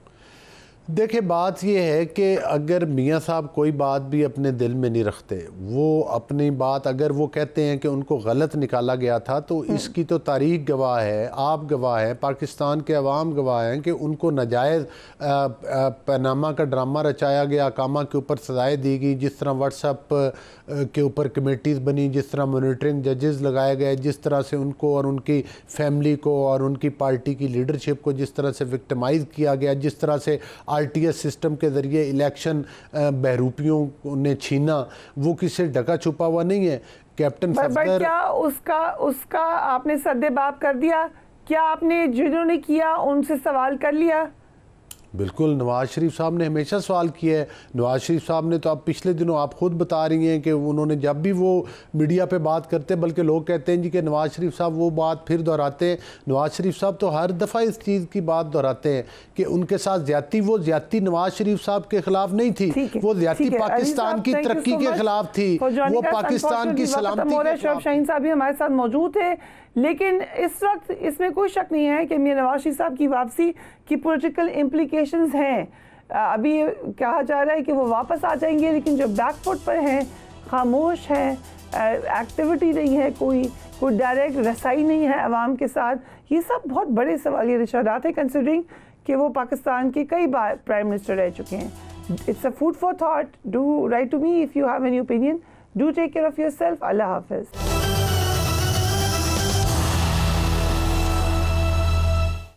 देखिए बात यह है कि अगर मियाँ साहब कोई बात भी अपने दिल में नहीं रखते, वो अपनी बात अगर वो कहते हैं कि उनको गलत निकाला गया था तो इसकी तो तारीख गवाह है, आप गवाह हैं, पाकिस्तान के अवाम गवाह हैं कि उनको नाजायज़ पनामा का ड्रामा रचाया गया, कामा के ऊपर सजाएँ दी गई, जिस तरह व्हाट्सएप के ऊपर कमेटीज़ बनी, जिस तरह मॉनिटरिंग जजेस लगाए गए, जिस तरह से उनको और उनकी फैमिली को और उनकी पार्टी की लीडरशिप को जिस तरह से विक्टिमाइज़ किया गया, जिस तरह से आरटीएस सिस्टम के ज़रिए इलेक्शन बहरूपियों ने छीना, वो किसी ढका छुपा हुआ नहीं है। कैप्टन सफदर, क्या उसका आपने सद्देबाब कर दिया? क्या आपने जिन्होंने किया उनसे सवाल कर लिया? बिल्कुल, नवाज़ शरीफ साहब ने हमेशा सवाल किया है। नवाज़ शरीफ साहब ने तो अब पिछले दिनों आप खुद बता रही हैं कि उन्होंने जब भी वो मीडिया पे बात करते हैं, बल्कि लोग कहते हैं जी कि नवाज़ शरीफ साहब वो बात फिर दोहराते हैं। नवाज़ शरीफ साहब तो हर दफ़ा इस चीज़ की बात दोहराते हैं कि उनके साथ ज्यादती, वो ज्यादती नवाज़ शरीफ साहब के खिलाफ नहीं थी, वो ज्यादती पाकिस्तान की तरक्की के खिलाफ थी, वो पाकिस्तान की सलामती। शाहीन साहब भी हमारे साथ मौजूद थे, लेकिन इस वक्त इसमें कोई शक नहीं है कि मियां नवाज शरीफ साहब की वापसी की पॉलिटिकल इम्प्लीकेशंस हैं। अभी कहा जा रहा है कि वो वापस आ जाएंगे, लेकिन जो बैकफुट पर हैं, खामोश हैं, एक्टिविटी नहीं है, कोई डायरेक्ट रसाई नहीं है अवाम के साथ, ये सब बहुत बड़े सवालिया निशानात है कंसिडरिंग कि वो पाकिस्तान के कई बार प्राइम मिनिस्टर रह चुके हैं। It's a food for thought. Do write to me if you have any opinion. Do take care of yourself. अल्लाह हाफिज़।